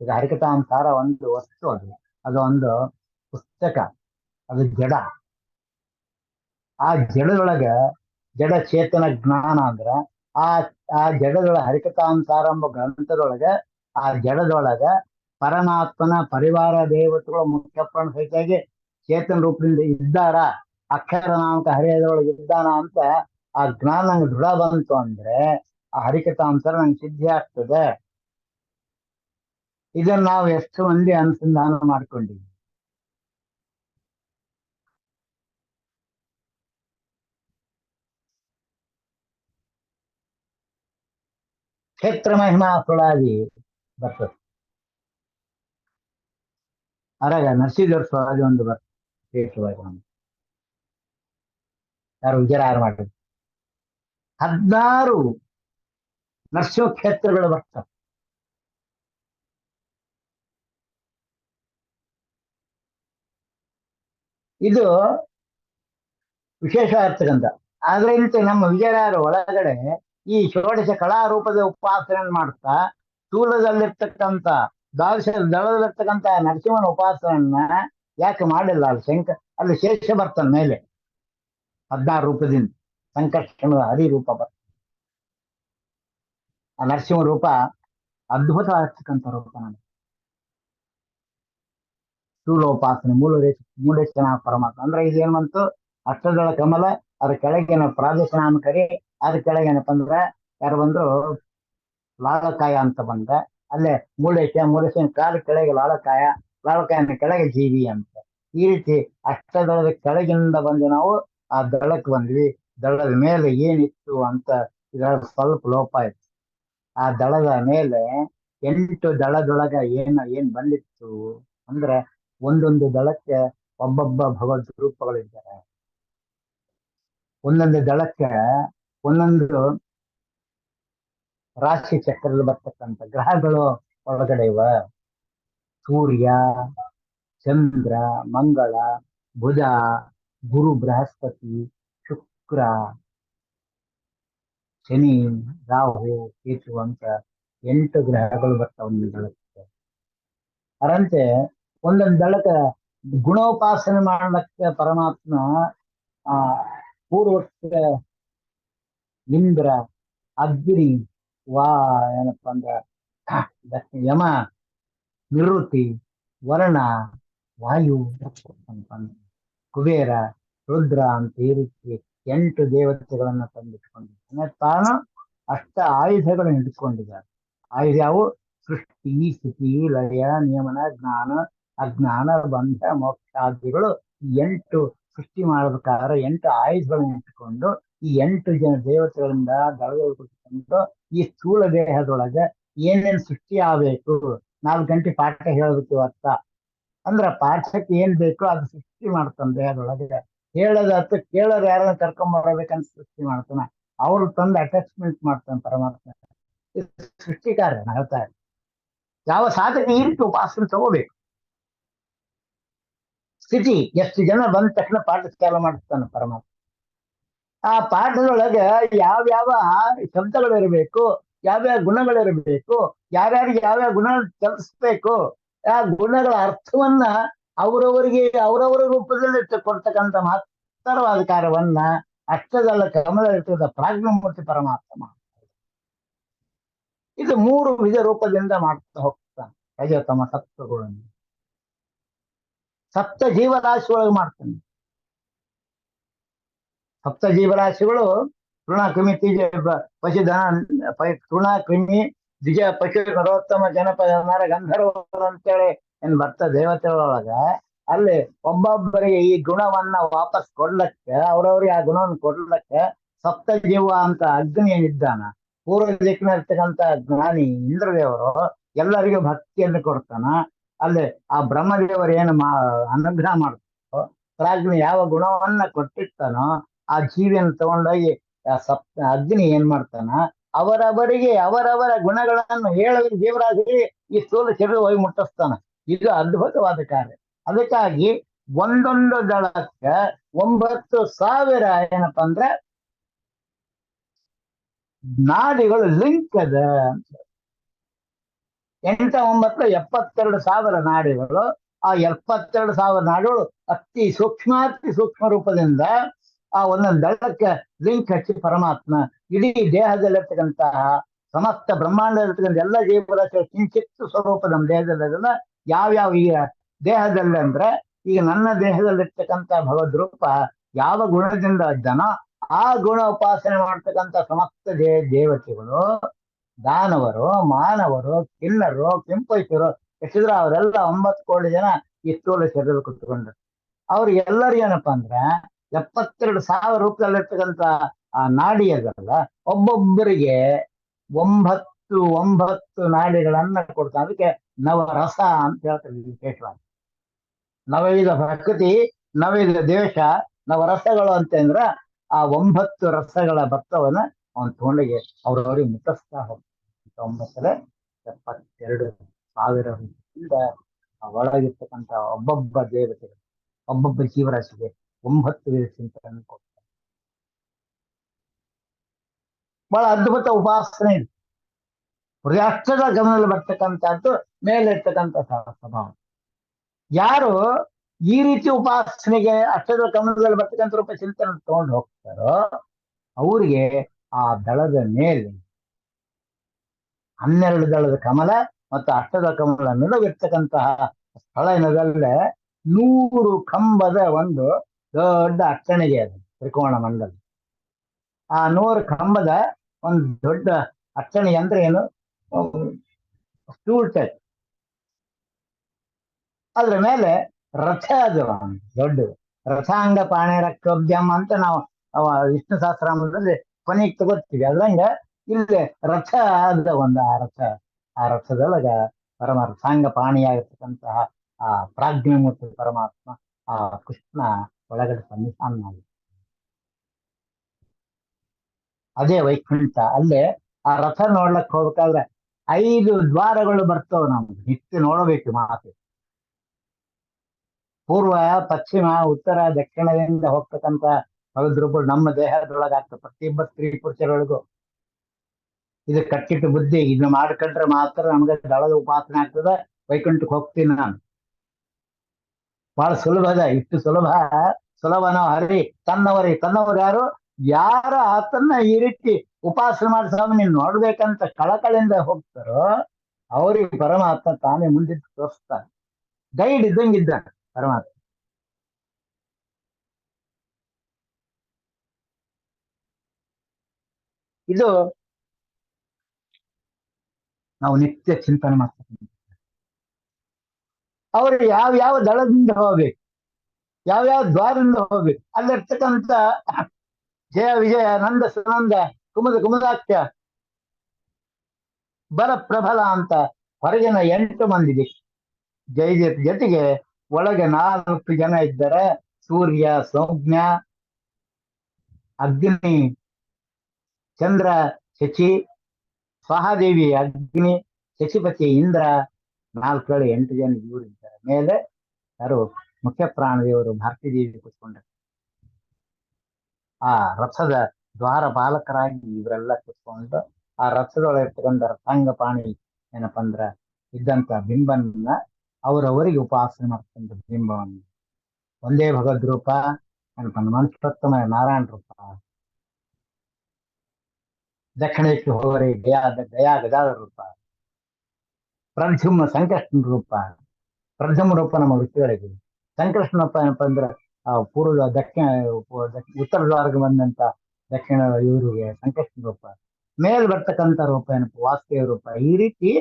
ಈಗ ಹರಿಕಥಾಂಸಾರ ಒಂದು ವಸ್ತು, ಅದು ಒಂದು ಪುಸ್ತಕ, ಅದು ಜಡ. ಆ ಜಡದೊಳಗ ಜಡ ಚೇತನ ಜ್ಞಾನ ಅಂದ್ರ ಆ ಆ ಜಡದೊಳ ಹರಿಕಥಾಂಸಾರ ಎಂಬ ಗ್ರಂಥದೊಳಗ ಆ ಜಡದೊಳಗ ಪರಮಾತ್ಮನ ಪರಿವಾರ ದೇವತೆಗಳು ಮುಖ್ಯ ಪ್ರಾಣ ಸಹಿತಾಗಿ ಚೇತನ ರೂಪದಿಂದ ಇದ್ದಾರ, ಅಕ್ಷರ ನಾಮಕ ಹರಿಯದೊಳಗೆ ಇದ್ದಾನ ಅಂತ ಆ ಜ್ಞಾನ ನಂಗೆ ದೃಢ ಬಂತು ಅಂದ್ರೆ ಆ ಹರಿಕಥಾಂಸಾರ ನಂಗೆ ಸಿದ್ಧಿ ಆಗ್ತದೆ. ಇದನ್ನ ನಾವು ಎಷ್ಟು ಮಂದಿ ಅನುಸಂಧಾನ ಮಾಡ್ಕೊಂಡಿವಿ. ಕ್ಷೇತ್ರ ಮಹಿಮಾ ಸುಳಾದಿ ಬರ್ತದೆ. ಅರಾಗ ನರಸಿಂಹದೇವ್ರ ಸುಳಾದಿ ಒಂದು ಬರ್ತದೆ ವಿಶೇಷವಾಗಿ. ಯಾರು ವಿಜಯರಾಯರು ಮಾಡಿದ್ರು 16 ನರಸಿಂಹ ಕ್ಷೇತ್ರಗಳು ಬರ್ತವೆ. ಇದು ವಿಶೇಷವಾಗಿರ್ತಕ್ಕಂಥ. ಆದ್ರಿಂದ ನಮ್ಮ ವಿಜಯರಾಯರ ಒಳಗಡೆ ಈ ಷೋಡಶ ಕಲಾರೂಪದ ಉಪಾಸನೆ ಮಾಡ್ತಾ ಸ್ಥೂಲದಲ್ಲಿರ್ತಕ್ಕಂಥ ದ್ವಾದಶ ದಳದಲ್ಲಿರ್ತಕ್ಕಂಥ ನರಸಿಂಹನ ಉಪಾಸನೆಯನ್ನ ಯಾಕೆ ಮಾಡಿಲ್ಲ? ಅಲ್ಲಿ ಶೇಷ ಬರ್ತಾನೆ ಮೇಲೆ 16 ರೂಪದಿಂದ ಸಂಕರ್ಷಣದ ಹರಿರೂಪ ಬರ್ತದೆ. ಆ ನರಸಿಂಹ ರೂಪ ಅದ್ಭುತವಾಗಿರ್ತಕ್ಕಂಥ ರೂಪ. ನಮಗೆ ಸ್ಥೂಲೋಪಾಸನೆ ಮೂಲೇಶನ ಪರಮಾತ್ಮ ಅಂದ್ರೆ ಇದೇನು ಬಂತು? ಅಷ್ಟದಳ ಕಮಲ, ಅದ್ರ ಕೆಳಗೇನ ಪ್ರಾದೇಶನಾಮಕರಿ, ಅದ್ರ ಕೆಳಗೇನಪ್ಪ ಅಂದ್ರೆ ಯಾರು ಬಂದ್ರು ಲಾಳಕಾಯ ಅಂತ ಬಂದ. ಅಲ್ಲೇ ಮೂಲೇಶನ ಕಾಲ ಕೆಳಗೆ ಲಾಳಕಾಯನ ಕೆಳಗೆ ಜೀವಿ ಅಂತ. ಈ ರೀತಿ ಅಷ್ಟದಳದ ಕೆಳಗಿನಿಂದ ಬಂದು ನಾವು ಆ ದಳಕ್ಕೆ ಬಂದ್ವಿ. ದಳದ ಮೇಲೆ ಏನಿತ್ತು ಅಂತ ಇದ್ರಲ್ಲಿ ಸ್ವಲ್ಪ ಲೋಪ ಇತ್ತು. ಆ ದಳದ ಮೇಲೆ 8 ದಳದೊಳಗ ಏನ್ ಬಂದಿತ್ತು ಅಂದ್ರೆ ಒಂದೊಂದು ದಳಕ್ಕೆ ಒಬ್ಬೊಬ್ಬ ಭಗವದ್ ರೂಪಗಳಿದ್ದಾರೆ. ಒಂದೊಂದು ದಳಕ್ಕೆ ಒಂದೊಂದು ರಾಶಿ ಚಕ್ರದಲ್ಲಿ ಬರ್ತಕ್ಕಂಥ ಗ್ರಹಗಳು ಒಳಗಡೆ ಇವ. ಸೂರ್ಯ, ಚಂದ್ರ, ಮಂಗಳ, ಬುಧ, ಗುರು, ಬೃಹಸ್ಪತಿ, ಶುಕ್ರ, ಶನಿ, ರಾಹು, ಕೇತು ಅಂತ 8 ಗ್ರಹಗಳು ಬರ್ತಾವ ಒಂದು ದಳಕ್ಕೆ. ಅದರಂತೆ ಒಂದೊಂದು ದಳಕ್ಕೆ ಗುಣೋಪಾಸನೆ ಮಾಡಲಿಕ್ಕೆ ಪರಮಾತ್ಮ ಪೂರ್ವಕ್ಕೆ ಇಂದ್ರ, ಅಗ್ನಿ, ಏನಪ್ಪ ಅಂದ್ರ ಯಮ, ನಿವೃತ್ತಿ, ವರ್ಣ, ವಾಯು, ಕುಬೇರ, ರುದ್ರ ಅಂತ ಈ ರೀತಿ 8 ದೇವತೆಗಳನ್ನ ತಂದಿಟ್ಕೊಂಡಿದ್ದಾನೆ. ತಾನು ಅಷ್ಟ ಆಯುಧಗಳನ್ನು ಹಿಡ್ಕೊಂಡಿದ್ದಾರೆ. ಆಯುಧ ಯಾವು? ಸೃಷ್ಟಿ, ಸ್ಥಿತಿ, ಲಯ, ನಿಯಮನ, ಜ್ಞಾನ, ಅಜ್ಞಾನ, ಬಂಧ, ಮೋಕ್ಷಾದಿಗಳು 8 ಸೃಷ್ಟಿ ಮಾಡಬೇಕಾದ್ರೆ 8 ಆಯುಧಗಳನ್ನು ಇಟ್ಟುಕೊಂಡು ಈ 8 ಜನ ದೇವತೆಗಳಿಂದ ದಳಗಳು ಈ ಸ್ಥೂಲ ದೇಹದೊಳಗೆ ಏನೇನ್ ಸೃಷ್ಟಿ ಆಗ್ಬೇಕು. 4 ಗಂಟೆ ಪಾಠ ಹೇಳಬೇಕು ಅರ್ಥ ಅಂದ್ರ ಪಾಠಕ್ಕೆ ಏನ್ ಬೇಕೋ ಅದು ಸೃಷ್ಟಿ ಮಾಡ್ತಾನೆ ದೇಹದೊಳಗೆ. ಹೇಳದ ಅರ್ಥ ಕೇಳೋರು ಯಾರನ್ನ ಕರ್ಕೊಂಡ್ ಬರಬೇಕಂತ ಸೃಷ್ಟಿ ಮಾಡ್ತಾನ. ಅವ್ರು ತಂದು ಅಟ್ಯಾಚ್ಮೆಂಟ್ ಮಾಡ್ತಾನೆ ಪರಮಾತ್ಮ. ಸೃಷ್ಟಿಕಾರ ಹೇಳ್ತಾರೆ. ಯಾವ ಸಾಧಕ ಈ ರೀತಿ ಉಪಾಸನೆ ತಗೋಬೇಕು. ಸ್ಥಿತಿ ಎಷ್ಟು ಜನ ಬಂದ ತಕ್ಷಣ ಪಾಠ ಚಾಲ ಮಾಡ್ತಾನೆ ಪರಮಾತ್ಮ. ಆ ಪಾಠದೊಳಗೆ ಯಾವ್ಯಾವ ಶಬ್ದಗಳಿರಬೇಕು, ಯಾವ್ಯಾವ ಗುಣಗಳಿರಬೇಕು, ಯಾರ್ಯಾರಿಗೆ ಯಾವ್ಯಾವ ಗುಣ ಕಲಿಸ್ಬೇಕು, ಆ ಗುಣಗಳ ಅರ್ಥವನ್ನ ಅವರವರ ರೂಪದಲ್ಲಿ ಕೊಡ್ತಕ್ಕಂಥ ಮಹತ್ತರವಾದ ಕಾರ್ಯವನ್ನ ಅಷ್ಟದಲ್ಲ ಕಮಲ ಇರ್ತದ ಪ್ರಾಜ್ಞಮೂರ್ತಿ ಪರಮಾತ್ಮ. ಇದು 3 ವಿಧ ರೂಪದಿಂದ ಮಾಡ್ತಾ ಹೋಗ್ತಾನೆ. ರಜತಮ ಸತ್ವಗಳನ್ನು ಸಪ್ತ ಜೀವರಾಶಿ ಒಳಗೆ ಮಾಡ್ತಾನೆ. ಸಪ್ತ ಜೀವರಾಶಿಗಳು ತೃಣ, ಕ್ರಿಮಿ, ತೀಜ, ಪಶುಧನ, ತೃಣ, ಕ್ರಿಮಿ, ದ್ವಿಜ, ಪಶು, ನರೋತ್ತಮ, ಜನಪದ, ನರ, ಗಂಧರ್ವರು ಅಂತೇಳಿ ಏನ್ ಬರ್ತ ದೇವತೆಗಳೊಳಗ ಅಲ್ಲಿ ಒಬ್ಬೊಬ್ಬರಿಗೆ ಈ ಗುಣವನ್ನ ವಾಪಸ್ ಕೊಡ್ಲಕ್ಕೆ, ಅವ್ರವ್ರಿಗೆ ಆ ಗುಣವನ್ನು ಕೊಡ್ಲಕ್ಕೆ ಸಪ್ತ ಜೀವ ಅಂತ ಅಗ್ನಿ ಏನಿದ್ದಾನ, ಪೂರ್ವ ದಿಕ್ಕಿನಲ್ಲಿರ್ತಕ್ಕಂಥ ಜ್ಞಾನಿ ಇಂದ್ರದೇವರು ಎಲ್ಲರಿಗೂ ಭಕ್ತಿಯನ್ನು ಕೊಡ್ತಾನ. ಅಲ್ಲಿ ಆ ಬ್ರಹ್ಮದೇವರು ಏನು ಅನುಗ್ರಹ ಮಾಡ್ತಾರೋ, ಪ್ರಾಜ್ಞೆ ಯಾವ ಗುಣವನ್ನ ಕೊಟ್ಟಿರ್ತಾನೋ ಆ ಜೀವಿಯನ್ನು ತಗೊಂಡೋಗಿ ಅಗ್ನಿ ಏನ್ ಮಾಡ್ತಾನ, ಅವರವರಿಗೆ ಅವರವರ ಗುಣಗಳನ್ನು ಹೇಳಲು ಜೀವರಾಶಿ ಈ ಸ್ಥೂಲ ಶರೀರ ಹೋಗಿ ಮುಟ್ಟಿಸ್ತಾನ. ಇದು ಅದ್ಭುತವಾದ ಕಾರ್ಯ. ಅದಕ್ಕಾಗಿ ಒಂದೊಂದು ದಳಕ್ಕೆ 9,000 ಏನಪ್ಪ ಅಂದ್ರೆ ನಾಡಿಗಳು ಲಿಂಕ್ ಅದ. 8 9 72,000 ನಾಡಿಗಳು. ಆ 72,000 ನಾಡಿಗಳು ಅತಿ ಸೂಕ್ಷ್ಮ ರೂಪದಿಂದ ಆ ಒಂದೊಂದು ದಳಕ್ಕೆ ಲಿಂಕ್ ಹಚ್ಚಿ ಪರಮಾತ್ಮ ಇಡೀ ದೇಹದಲ್ಲಿರ್ತಕ್ಕಂತಹ ಸಮಸ್ತ ಬ್ರಹ್ಮಾಂಡದಲ್ಲಿರ್ತಕ್ಕಂಥ ಎಲ್ಲ ಜೀವರಾಶಿಗಳ ಕಿಂಚಿತ್ತು ಸ್ವರೂಪ ನಮ್ಮ ದೇಹದಲ್ಲ. ಯಾವ್ಯಾವ ಈಗ ದೇಹದಲ್ಲಿ ಅಂದ್ರೆ ಈಗ ನನ್ನ ದೇಹದಲ್ಲಿರ್ತಕ್ಕಂಥ ಭಗವದ್ ಯಾವ ಗುಣದಿಂದ ಇದ್ದಾನೋ ಆ ಗುಣ ಉಪಾಸನೆ ಮಾಡ್ತಕ್ಕಂಥ ಸಮಸ್ತ ದೇವತೆಗಳು, ದಾನವರು, ಮಾನವರು, ಕಿನ್ನರು, ಕೆಂಪೈಸರು ಎಷ್ಟಿದ್ರು ಅವರೆಲ್ಲ 9 ಕೋಟಿ ಜನ ಈ ಸ್ಥೂಲ ಶರೀರ ಕುತ್ಕೊಂಡ್ರು. ಅವ್ರಿಗೆ ಎಲ್ಲರಿಗೂ ಏನಪ್ಪಾ ಅಂದ್ರೆ 72,000 ರೂಪದಲ್ಲಿರ್ತಕ್ಕಂಥ ಆ ನಾಡಿ ಅದಲ್ಲ, ಒಬ್ಬೊಬ್ಬರಿಗೆ 9 ಒಂಬತ್ತು ನಾಡಿಗಳನ್ನ ಕೊಡ್ತಾನೆ. ಅದಕ್ಕೆ ನವರಸ ಅಂತ ಹೇಳ್ತಾರೆ ವಿಶೇಷವಾಗಿ. ನವವಿಧ ಪ್ರಕೃತಿ, ನವವಿಧ ದೇಶ, ನವರಸಗಳು ಅಂತಂದ್ರ ಆ 9 ರಸಗಳ ಭತ್ತವನ್ನ ಅವನ ತೋಂಡಿಗೆ ಅವ್ರವ್ರಿಗೆ ಮುಟ್ಟಿಸ್ತಾ ಹೋಗ್ತಾರೆ. 972,000 ಇಂದ ಒಳಗಿರ್ತಕ್ಕಂಥ ಒಬ್ಬೊಬ್ಬ ದೇವತೆಗಳು, ಒಬ್ಬೊಬ್ಬ ಜೀವರಾಶಿಗೆ 9 ಚಿಂತನೆ ಕೊಡ್ತಾರೆ. ಬಹಳ ಅದ್ಭುತ ಉಪಾಸನೆ ಇದೆ. ಹೃದಯಾಷ್ಟದ ಗಮನದಲ್ಲಿ ಬರ್ತಕ್ಕಂಥದ್ದು ಮೇಲಿರ್ತಕ್ಕಂಥ ಸ್ವಭಾವ. ಯಾರು ಈ ರೀತಿ ಉಪಾಸನೆಗೆ ಅಷ್ಟದ ಗಮನದಲ್ಲಿ ಬರ್ತಕ್ಕಂಥ ರೂಪ ಚಿಂತನೆ ತಗೊಂಡು ಹೋಗ್ತಾರೋ ಅವ್ರಿಗೆ ಆ ದಳದ ಮೇಲೆ 12 ದಳದ ಕಮಲ ಮತ್ತು ಅಷ್ಟದ ಕಮಲ ನಡುವಿರ್ತಕ್ಕಂತಹ ಸ್ಥಳ ಏನದಲ್ಲೇ 100 ಕಂಬದ ಒಂದು ದೊಡ್ಡ ಅರ್ಚಣೆಗೆ ಅದು ತ್ರಿಕೋಣ ಮಂಡಲ. ಆ 100 ಕಂಬದ ಒಂದು ದೊಡ್ಡ ಅರ್ಚಣೆ ಅಂದ್ರೆ ಏನು, ಸ್ಟೂಲ್ ಟೈಪ್. ಅದ್ರ ಮೇಲೆ ರಥ ಅದು ದೊಡ್ಡ ರಥಾಂಗ ಪಾಣಿ ರಕ್ತೋದ್ಯಮ ಅಂತ ನಾವು ವಿಷ್ಣು ಸಹಸ್ರನಾಮದಲ್ಲಿ ಕೊನೆಗೆ ತಗೋತೀವಿ. ಅದ್ರಂಗ ಇಲ್ಲಿ ರಥ ಆದ ಒಂದು ಆ ರಥದೊಳಗ ಪರಮ ರಥಾಂಗ ಪಾಣಿಯಾಗಿರ್ತಕ್ಕಂತಹ ಆ ಪ್ರಾಜ್ಞಮೂರ್ತಿ ಪರಮಾತ್ಮ ಆ ಕೃಷ್ಣ ಒಳಗಡೆ ಸನ್ನಿಧಾನ. ಅದೇ ವೈಕುಂಠ. ಅಲ್ಲೇ ಆ ರಥ ನೋಡ್ಲಕ್ ಹೋಗ್ಬೇಕಾದ್ರೆ 5 ದ್ವಾರಗಳು ಬರ್ತವೆ. ನಮ್ಗೆ ನಿತ್ಯ ನೋಡಬೇಕು ಮಾತು. ಪೂರ್ವ, ಪಶ್ಚಿಮ, ಉತ್ತರ, ದಕ್ಷಿಣದಿಂದ ಹೋಗ್ತಕ್ಕಂಥ ರೂಪಗಳು ನಮ್ಮ ದೇಹದೊಳಗಾಗ್ತದೆ. ಪ್ರತಿಯೊಬ್ಬ ಸ್ತ್ರೀ ಪುರುಷರೊಳಗೂ ಇದು ಕಟ್ಟಿಟ್ಟು ಬುದ್ಧಿ. ಇದನ್ನ ಮಾಡ್ಕೊಂಡ್ರೆ ಮಾತ್ರ ನಮ್ಗೆ ದಳದ ಉಪಾಸನೆ ಆಗ್ತದೆ. ವೈಕುಂಠಕ್ಕೆ ಹೋಗ್ತೀನಿ ನಾನು. ಬಹಳ ಸುಲಭದ. ಇಷ್ಟು ಸುಲಭನೋ ಹರಿ ತನ್ನವರು ಯಾರು ಆತನ್ನ ಈ ರೀತಿ ಉಪಾಸನೆ ಮಾಡಿ ಸ್ವಾಮಿ ನೀನ್ ನೋಡ್ಬೇಕಂತ ಕಳಕಳಿಂದ ಹೋಗ್ತಾರೋ ಅವ್ರಿಗೆ ಪರಮಾತ್ಮ ತಾನೇ ಮುಂದಿದ್ದು ತೋರಿಸ್ತಾನೆ. ಗೈಡ್ ಇದ್ದಂಗಿದ್ದಾನೆ ಪರಮಾತ್ಮ. ಇದು ನಾವು ನಿತ್ಯ ಚಿಂತನೆ ಮಾಡ್ತಕ್ಕಂಥ. ಅವರು ಯಾವ ದಳದಿಂದ ಹೋಗ್ಬೇಕು, ಯಾವ್ಯಾವ ದ್ವಾರದಿಂದ ಹೋಗ್ಬೇಕು. ಅಲ್ಲಿರ್ತಕ್ಕಂಥ ಜಯ ವಿಜಯ ನಂದ ಸುನಂದ ಕುಮುದಾಖ್ಯ ಬಲ ಪ್ರಬಲ ಅಂತ ಹೊರಗಿನ 8 ಮಂದಿ ಜೊತೆಗೆ ಒಳಗೆ 4 ಜನ ಇದ್ದಾರೆ. ಸೂರ್ಯ ಸೌಜ್ಞ, ಅಗ್ನಿ ಚಂದ್ರ, ಶಚಿ, ಸ್ವಾಹಾದೇವಿ ಅಗ್ನಿ, ಶಚಿಪತಿ ಇಂದ್ರ, 4 8 ಜನ ಇವರು ಇದ್ದಾರೆ. ಮೇಲೆ ಯಾರು ಮುಖ್ಯ ಪ್ರಾಣದೇವರು ಭಾರತೀ ದೇವಿ ಕೂತ್ಕೊಂಡ ಆ ರಥದ ದ್ವಾರ ಪಾಲಕರಾಗಿ ಇವರೆಲ್ಲ ಕೂತ್ಕೊಂಡು ಆ ರಥದೊಳಗಿರ್ತಕ್ಕಂಥ ರಥಾಂಗ ಪಾಣಿ ಏನಪ್ಪಾ ಅಂದ್ರ ಇದ್ದಂತ ಬಿಂಬನ್ನ ಅವರವರಿಗೆ ಉಪಾಸನೆ ಮಾಡ್ತಕ್ಕಂಥ ಬಿಂಬವನ್ನು ಒಂದೇ ಭಗವದ್ ರೂಪ ಏನಪ್ಪ ಮನುಷ್ಯೋತ್ತಮ ನಾರಾಯಣ ರೂಪ. ದಕ್ಷಿಣಕ್ಕೆ ಹೋದರೆ ಗಯಾ ಗದಾದ ರೂಪ. ಪ್ರದ್ಯುಮ್ನ ಸಂಕಷ್ಟನ ರೂಪ. ಪ್ರದ್ಯುಮ್ನ ರೂಪ ನಮ್ಮ ವಿಷಯಗಳಿಗೆ. ಸಂಕಷ್ಟನ ರೂಪ ಏನಪ್ಪಾ ಅಂದ್ರೆ ಪೂರ್ವದ ದಕ್ಷಿಣ ಉತ್ತರ ದ್ವಾರಕ್ಕೆ ಬಂದಂತ ದಕ್ಷಿಣ ಇವರಿಗೆ ಸಂಕಷ್ಟನ ರೂಪ. ಮೇಲ್ ಬರ್ತಕ್ಕಂಥ ರೂಪ ಏನಪ್ಪ ವಾಸುದೇವ ರೂಪ. ಈ ರೀತಿ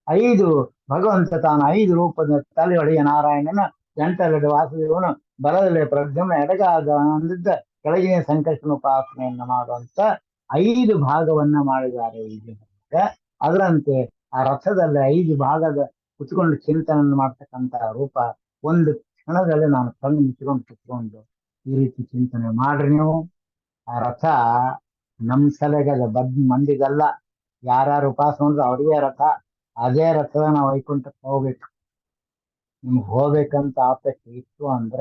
5 ಭಗವಂತ ತಾನು 5 ರೂಪದ ತಲೆಯೊಳಗೆ ನಾರಾಯಣನ, ಗಂಟಲಲ್ಲಿ ವಾಸುದೇವನು, ಬಲದಲ್ಲಿ ಪ್ರದ್ಯುಮ್ನ, ಎಡಗಾದ ಅಂದಿದ್ದ ಕೆಳಗಿನ ಸಂಕಷ್ಟನ ಉಪಾಸನೆಯನ್ನ ಮಾಡುವಂತ 5 ಭಾಗವನ್ನ ಮಾಡಿದ್ದಾರೆ. ಅದರಂತೆ ಆ ರಥದಲ್ಲಿ 5 ಭಾಗದ ಕುತ್ಕೊಂಡು ಚಿಂತನೆ ಮಾಡ್ತಕ್ಕಂಥ ರೂಪ ಒಂದು ಕ್ಷಣದಲ್ಲಿ ನಾನು ಕಣ್ಣು ಮುಚ್ಚಿಕೊಂಡು ಕುತ್ಕೊಂಡು ಈ ರೀತಿ ಚಿಂತನೆ ಮಾಡ್ರಿ ನೀವು. ಆ ರಥ ನಮ್ ಸಲಗದ ಮಂದಿಗಲ್ಲ. ಯಾರ್ಯಾರು ಉಪಾಸನೆ ಅಂದ್ರೆ ಅವ್ರಿಗೆ ರಥ. ಅದೇ ರಥದ ನಾವು ವೈಕುಂಠಕ್ಕೆ ಹೋಗ್ಬೇಕು. ನಿಮ್ಗೆ ಹೋಗ್ಬೇಕಂತ ಆಸಕ್ತಿ ಇತ್ತು ಅಂದ್ರ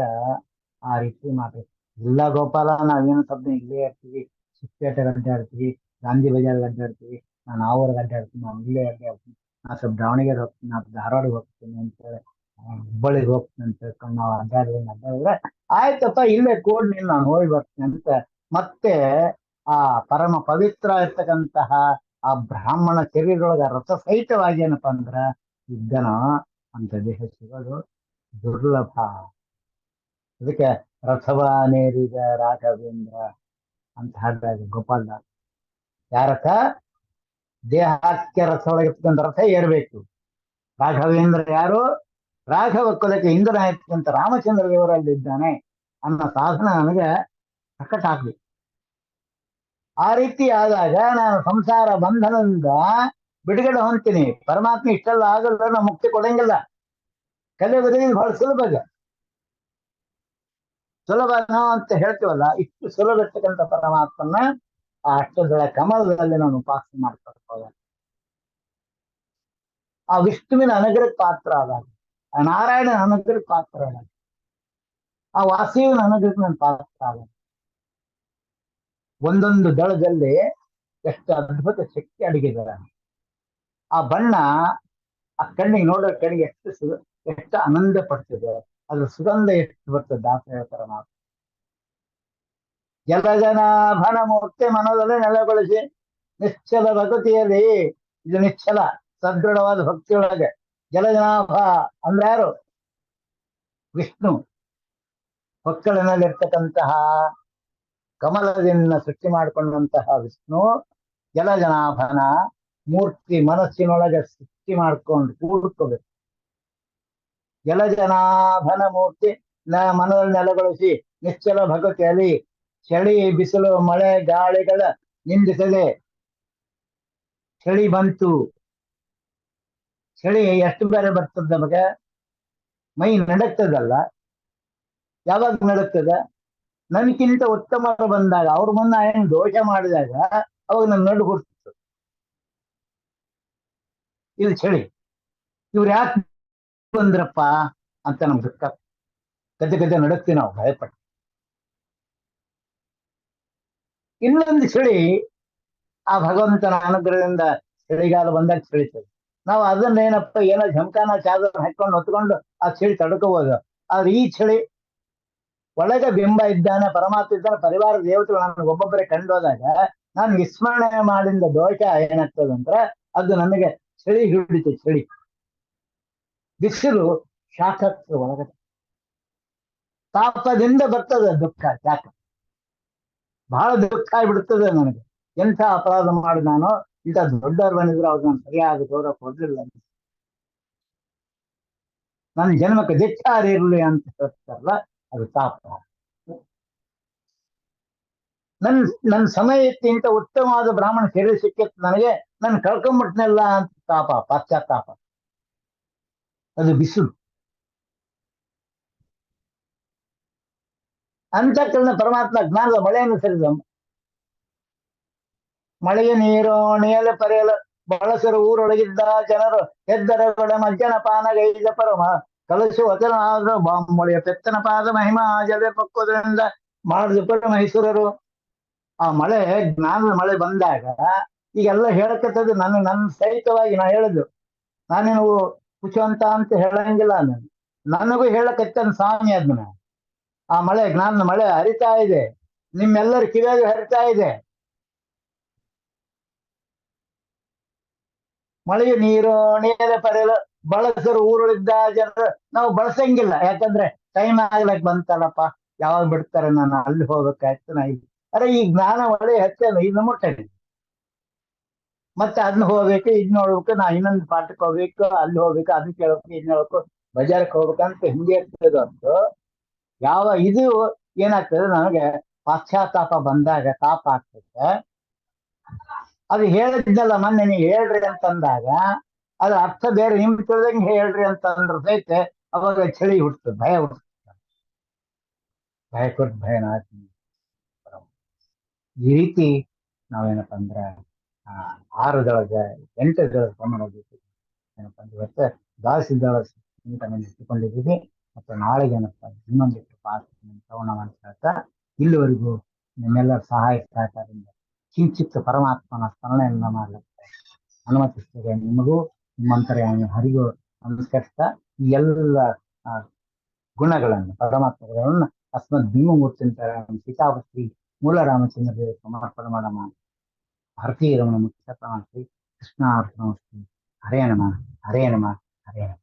ಆ ರೀತಿ ಮಾಡ್ಬೇಕು. ಇಲ್ಲ ಗೋಪಾಲ ನಾವೇನು ಸ್ವಲ್ಪ ಇಲ್ಲೇ ಇರ್ತೀವಿ, ಚಿಕ್ಕಪೇಟೆ ಅಡ್ಡಾಡ್ತೀವಿ, ಗಾಂಧಿ ಬಜಾರ್ ಅಡ್ಡಾಡ್ತೀವಿ, ನಾನು ಊರಿಗೆ ಅಡ್ಡಾಡ್ತೀನಿ, ನಾನು ಇಲ್ಲೇ ಅಡ್ಡಾಡ್ತೀನಿ, ನಾನು ಸ್ವಲ್ಪ ದಾವಣಗೆರೆ ಹೋಗ್ತೀನಿ, ನಾನು ಧಾರವಾಡಿಗೆ ಹೋಗ್ತೀನಿ ಅಂತೇಳಿ, ಹುಬ್ಬಳ್ಳಿಗೆ ಹೋಗ್ತೀನಿ ಅಂತ ಹೇಳ್ಕೊಂಡು ನಾವು ಅಡ್ಡಾಡಿದ್ರೆ ಆಯ್ತಪ್ಪ ಇಲ್ಲೇ ಕೂಡ್ನಿ ನಾನು ಹೋಗಿ ಬರ್ತೀನಿ ಅಂತ ಮತ್ತೆ ಆ ಪರಮ ಪವಿತ್ರ ಇರ್ತಕ್ಕಂತಹ ಆ ಬ್ರಾಹ್ಮಣ ಶರೀರದೊಳಗ ರಥ ಸಹಿತವಾಗಿ ಏನಪ್ಪಾ ಅಂದ್ರ ಇದ್ದನೋ ಅಂತ ದೇಹ ಸಿಗೋದು ದುರ್ಲಭ. ಅದಕ್ಕೆ ರಥವಾನೇರಿದ ರಾಘವೇಂದ್ರ ಅಂತ ಹಾಡಿದಾಗ ಗೋಪಾಲದಾಸ್. ಯಾರಥ ದೇಹಕ್ಕೆ ರಥ ಒಳಗಿರ್ತಕ್ಕಂಥ ರಥ ಏರ್ಬೇಕು. ರಾಘವೇಂದ್ರ ಯಾರು? ರಾಘವ ಕುಲಕ್ಕೆ ಇಂದ್ರ ಇರ್ತಕ್ಕಂಥ ರಾಮಚಂದ್ರ ದೇವರಲ್ಲಿ ಇದ್ದಾನೆ ಅನ್ನೋ ಸಾಧನ ನನಗೆ ಸಕಟಾಗ್ಬೇಕು. ಆ ರೀತಿ ಆದಾಗ ನಾನು ಸಂಸಾರ ಬಂಧನದಿಂದ ಬಿಡುಗಡೆ ಹೊಂತೀನಿ. ಪರಮಾತ್ಮ ಇಷ್ಟೆಲ್ಲ ಆಗಲ್ಲ, ನಾವು ಮುಕ್ತಿ ಕೊಡಂಗಿಲ್ಲ. ಕಲಿಯುವುದರಿಂದ ಬಹಳ ಸುಲಭನೋ ಅಂತ ಹೇಳ್ತೀವಲ್ಲ, ಇಷ್ಟು ಸುಲಭ ಇರ್ತಕ್ಕಂಥ ಪರಮಾತ್ಮನ ಆ ಅಷ್ಟದಳ ಕಮಲದಲ್ಲಿ ನಾನು ಉಪಾಸನೆ ಮಾಡ್ಕೊಳ್ತೇವೆ. ಆ ವಿಷ್ಣುವಿನ ಅನುಗ್ರಹಕ್ಕೆ ಪಾತ್ರ ಆದಾಗ, ಆ ನಾರಾಯಣನ ಅನುಗ್ರಹಕ್ಕೆ ಪಾತ್ರ ಆದಾಗ, ಆ ವಾಸುವಿನ ಅನುಗ್ರಹಕ್ಕೆ ನಾನು ಪಾತ್ರ ಆದಾಗ, ಒಂದೊಂದು ದಳದಲ್ಲಿ ಎಷ್ಟು ಅದ್ಭುತ ಶಕ್ತಿ ಅಡಗಿದ್ದಾರೆ. ಆ ಬಣ್ಣ ಆ ಕಣ್ಣಿಗೆ ನೋಡೋ ಕಣ್ಣಿಗೆ ಎಷ್ಟು ಆನಂದ ಪಡ್ತಿದೆ. ಅದ್ರ ಸುಗಂಧ ಎಷ್ಟು ಬರ್ತದೆ. ದಾಸ ಹೇಳ್ತಾರ ಮಾತು, ಜಲಜನಾಭನ ಮೂರ್ತಿ ಮನದಲ್ಲಿ ನೆಲೆಗೊಳಿಸಿ ನಿಶ್ಚಲ ಭಗತಿಯಲ್ಲಿ, ಇದು ನಿಶ್ಚಲ ಸದೃಢವಾದ ಭಕ್ತಿಯೊಳಗೆ ಜಲಜನಾಭ ಅಂದ್ರೆ ಯಾರು? ವಿಷ್ಣು. ಹೊಕ್ಕಳಿನಲ್ಲಿರ್ತಕ್ಕಂತಹ ಕಮಲದಿಂದ ಸೃಷ್ಟಿ ಮಾಡಿಕೊಂಡಂತಹ ವಿಷ್ಣು ಜಲಜನಾಭನ ಮೂರ್ತಿ ಮನಸ್ಸಿನೊಳಗೆ ಸೃಷ್ಟಿ ಮಾಡ್ಕೊಂಡು ಕೂಡ್ಕೋಬೇಕು. ಜಲಜನಾಭನ ಮೂರ್ತಿ ಮನದಲ್ಲಿ ನೆಲೆಗೊಳಿಸಿ ನಿಶ್ಚಲ ಭಗತಿಯಲ್ಲಿ ಚಳಿ ಬಿಸಿಲು ಮಳೆ ಗಾಳಿಗಳ ನಿಂದಿಸದೆ. ಚಳಿ ಬಂತು, ಚಳಿ ಎಷ್ಟು ಬೇರೆ ಬರ್ತದ ನಮಗೆ, ಮೈ ನಡಕ್ತದಲ್ಲ. ಯಾವಾಗ ನಡಕ್ತದ? ನನ್ಗಿಂತ ಉತ್ತಮರು ಬಂದಾಗ, ಅವ್ರ ಮುನ್ನ ಏನು ದೋಷ ಮಾಡಿದಾಗ ಅವಾಗ ನನ್ ನಡು ಹುಡ್ತಿತ್ತು. ಇದು ಚಳಿ. ಇವ್ರು ಯಾಕೆ ಬಂದ್ರಪ್ಪ ಅಂತ ನಮ್ಗೆ ದುಃಖ. ಗದ್ದೆ ನಡಕ್ತೀವಿ ನಾವು ಭಯಪಟ್ಟು. ಇನ್ನೊಂದು ಚಳಿ ಆ ಭಗವಂತನ ಅನುಗ್ರಹದಿಂದ ಚಳಿಗಾಲ ಬಂದಾಗ ಚಳಿತದೆ. ನಾವು ಅದನ್ನೇನಪ್ಪ ಏನೋ ಝಮಖಾನ ಚಾದರ್ ಹಾಕೊಂಡು ಹೊತ್ಕೊಂಡು ಆ ಚಳಿ ತಡ್ಕೋಬಹುದು. ಆದ್ರೆ ಈ ಚಳಿ ಒಳಗೆ ಬಿಂಬ ಇದ್ದಾನೆ, ಪರಮಾತ್ಮ ಇದ್ದಾನೆ, ಪರಿವಾರ ದೇವತೆಗಳು ನನಗೆ ಒಬ್ಬೊಬ್ಬರೇ ಕಂಡೋದಾಗ ನಾನು ವಿಸ್ಮರಣೆ ಮಾಡಿದ ದೋಷ ಏನಾಗ್ತದಂದ್ರೆ ಅದು ನನಗೆ ಚಳಿ ಹಿಡಿತು. ಚಳಿ ಬಿಸಿಲು ಶಾಖಕ್ಕೆ ಒಳಗಡೆ ತಾಪದಿಂದ ಬರ್ತದೆ ದುಃಖ. ಶಾಖ ಬಹಳ ದುಃಖ ಆಗಿಬಿಡ್ತದೆ ನನಗೆ. ಎಂಥ ಅಪರಾಧ ಮಾಡಿ ನಾನು ಇಂಥ ದೊಡ್ಡವ್ರು ಬಂದಿದ್ರು ಅವ್ರು ನಾನು ಸರಿಯಾದ ಗೌರವ ಕೊಡ್ಲಿಲ್ಲ, ನನ್ನ ಜನ್ಮಕ್ಕೆ ಧಿಕ್ಕಾರ ಇರಲಿ ಅಂತ ಹೇಳ್ತಾರಲ್ಲ, ಅದು ತಾಪ. ನನ್ನ ಸಮಯಕ್ಕಿಂತ ಉತ್ತಮವಾದ ಬ್ರಾಹ್ಮಣ ಸೇರಿ ಸಿಕ್ಕಿತ್ತು ನನಗೆ, ನಾನು ಕಳ್ಕೊಂಡ್ಬಿಟ್ನೆಲ್ಲ ಅಂತ ತಾಪ, ಪಶ್ಚಾತ್ತಾಪ. ಅದು ಬಿಸಿಲು. ಅಂತಃಕರಣ ಪರಮಾತ್ಮ ಜ್ಞಾನದ ಮಳೆಯನ್ನು ಸರಿದ. ಮಳೆಯ ನೀರು ನೇಲೆ ಪರೆಯಲು ಬಳಸರು ಊರೊಳಗಿದ್ದ ಜನರು ಹೆದ್ದರಗೊಡ ಮಜ್ಜನ ಪಾನಗೈದ ಪರಮ ಕಲಸು ವಚನ ಆದ್ರೂ ಬಾಂಬಳಿಯ ಪೆತ್ತನ ಪಾದ ಮಹಿಮಾ ಜಲೆ ಪಕ್ವದಿಂದ ಮಾಡಿದ ಪರ ಮೈಸೂರರು. ಆ ಮಳೆ, ಜ್ಞಾನದ ಮಳೆ ಬಂದಾಗ ಈಗೆಲ್ಲ ಹೇಳಕತ್ತದು ನನ್ನ ಸಹಿತವಾಗಿ ನಾ ಹೇಳಿದ್ದು. ನಾನೇನು ಕುಚವಂತ ಅಂತ ಹೇಳಂಗಿಲ್ಲ. ನನಗೂ ಹೇಳಕತ್ತನ ಸ್ವಾಮಿ ಅದನ್ನ. ಆ ಮಳೆ, ಜ್ಞಾನದ ಮಳೆ ಹರಿತಾ ಇದೆ, ನಿಮ್ಮೆಲ್ಲರ ಕಿವಿಯಾಗಿ ಹರಿತಾ ಇದೆ. ಮಳೆಯು ನೀರು ನೇಲೆ ಪರೆಯಲು ಬಳಸರು ಊರುಳಿದ್ದ ಜನರು. ನಾವು ಬಳಸಂಗಿಲ್ಲ, ಯಾಕಂದ್ರೆ ಟೈಮ್ ಆಗ್ಲಕ್ ಬಂತಲ್ಲಪ್ಪ, ಯಾವಾಗ ಬಿಡ್ತಾರೆ, ನಾನು ಅಲ್ಲಿ ಹೋಗ್ಬೇಕಾಯ್ತು. ನಾ ಇಲ್ಲಿ ಅರೆ ಈ ಜ್ಞಾನ ಮಳೆ ಹೆಚ್ಚಲ್ಲ, ಇದು ಮುಟ್ಟಲಿ. ಮತ್ತೆ ಅದನ್ನ ಹೋಗ್ಬೇಕು, ಇದ್ ನೋಡ್ಬೇಕು, ನಾ ಇನ್ನೊಂದು ಪಾಠಕ್ಕೆ ಹೋಗ್ಬೇಕು, ಅಲ್ಲಿ ಹೋಗ್ಬೇಕು, ಅದನ್ನ ಕೇಳ್ಬೇಕು, ಇದ್ ನೋಡ್ಬೇಕು, ಬಜಾರ್ಕ್ಕೆ ಹೋಗ್ಬೇಕಂತ ಹಿಂಗೆ ಇರ್ತದೆ. ಅಂತ ಯಾವ ಇದು ಏನಾಗ್ತದೆ ನನಗೆ ಪಶ್ಚಾತ್ತಾಪ ಬಂದಾಗ ತಾಪ ಆಗ್ತದೆ. ಅದು ಹೇಳಿದ್ದಲ್ಲ ಮೊನ್ನೆ ನೀವು ಹೇಳ್ರಿ ಅಂತಂದಾಗ ಅದ್ರ ಅರ್ಥ ಬೇರೆ, ನಿಮ್ ತಿಳಿದಂಗೆ ಹೇಳ್ರಿ ಅಂತಂದ್ರೆ ಸಹಿತ ಅವಾಗ ಚಳಿ ಹುಡ್ತದೆ, ಭಯ ಹುಡ್ತದೆ. ಭಯ ಕೊಟ್ಟು ಭಯನಾಶ. ಈ ರೀತಿ ನಾವೇನಪ್ಪ ಅಂದ್ರೆ 6 ದಳದ 8 ದಳದ ಪ್ರಮಾಣ ಏನಪ್ಪ ಅಂದ್ರೆ ಇವತ್ತು ದಾಸಿದ್ದಳ ಇಟ್ಟುಕೊಂಡಿದ್ದೀವಿ. ಮತ್ತು ನಾಳೆಗೆ ಏನಪ್ಪ ಇನ್ನೊಂದಿಷ್ಟು ಪಾಸ್ ಶ್ರವಣ ಮಾಡ್ತಾ ಇಲ್ಲಿವರೆಗೂ ನಿಮ್ಮೆಲ್ಲರ ಸಹಾಯ ಸಹಕಾರದಿಂದ ಕಿಂಚಿತ್ ಪರಮಾತ್ಮನ ಸ್ಮರಣೆಯನ್ನ ಮಾಡ್ಲಿಕ್ಕೆ ಅನುಮತಿಸ್ತದೆ. ನಿಮಗೂ ನಿಮ್ಮಂತರ ಹರಿಗೂ ನಮಸ್ಕರಿಸ್ತಾ ಈ ಎಲ್ಲ ಗುಣಗಳನ್ನು, ಪರಮಾತ್ಮಗಳನ್ನು ಅಸ್ಮದ್ ಭೀಮಮೂರ್ತಿ ಸೀತಾಪತ್ರಿ ಮೂಲ ರಾಮಚಂದ್ರ ಸಮರ್ಪಣೆ ಮಾಡಮ. ಭಾರತೀಯ ರಮಣ ಮುಖ್ಯ ಶ್ರೀ ಕೃಷ್ಣ ಅರ್ಪಣ. ಹರೇ ನಮಃ, ಹರೇ ನಮಃ, ಹರೇ ನಮಃ.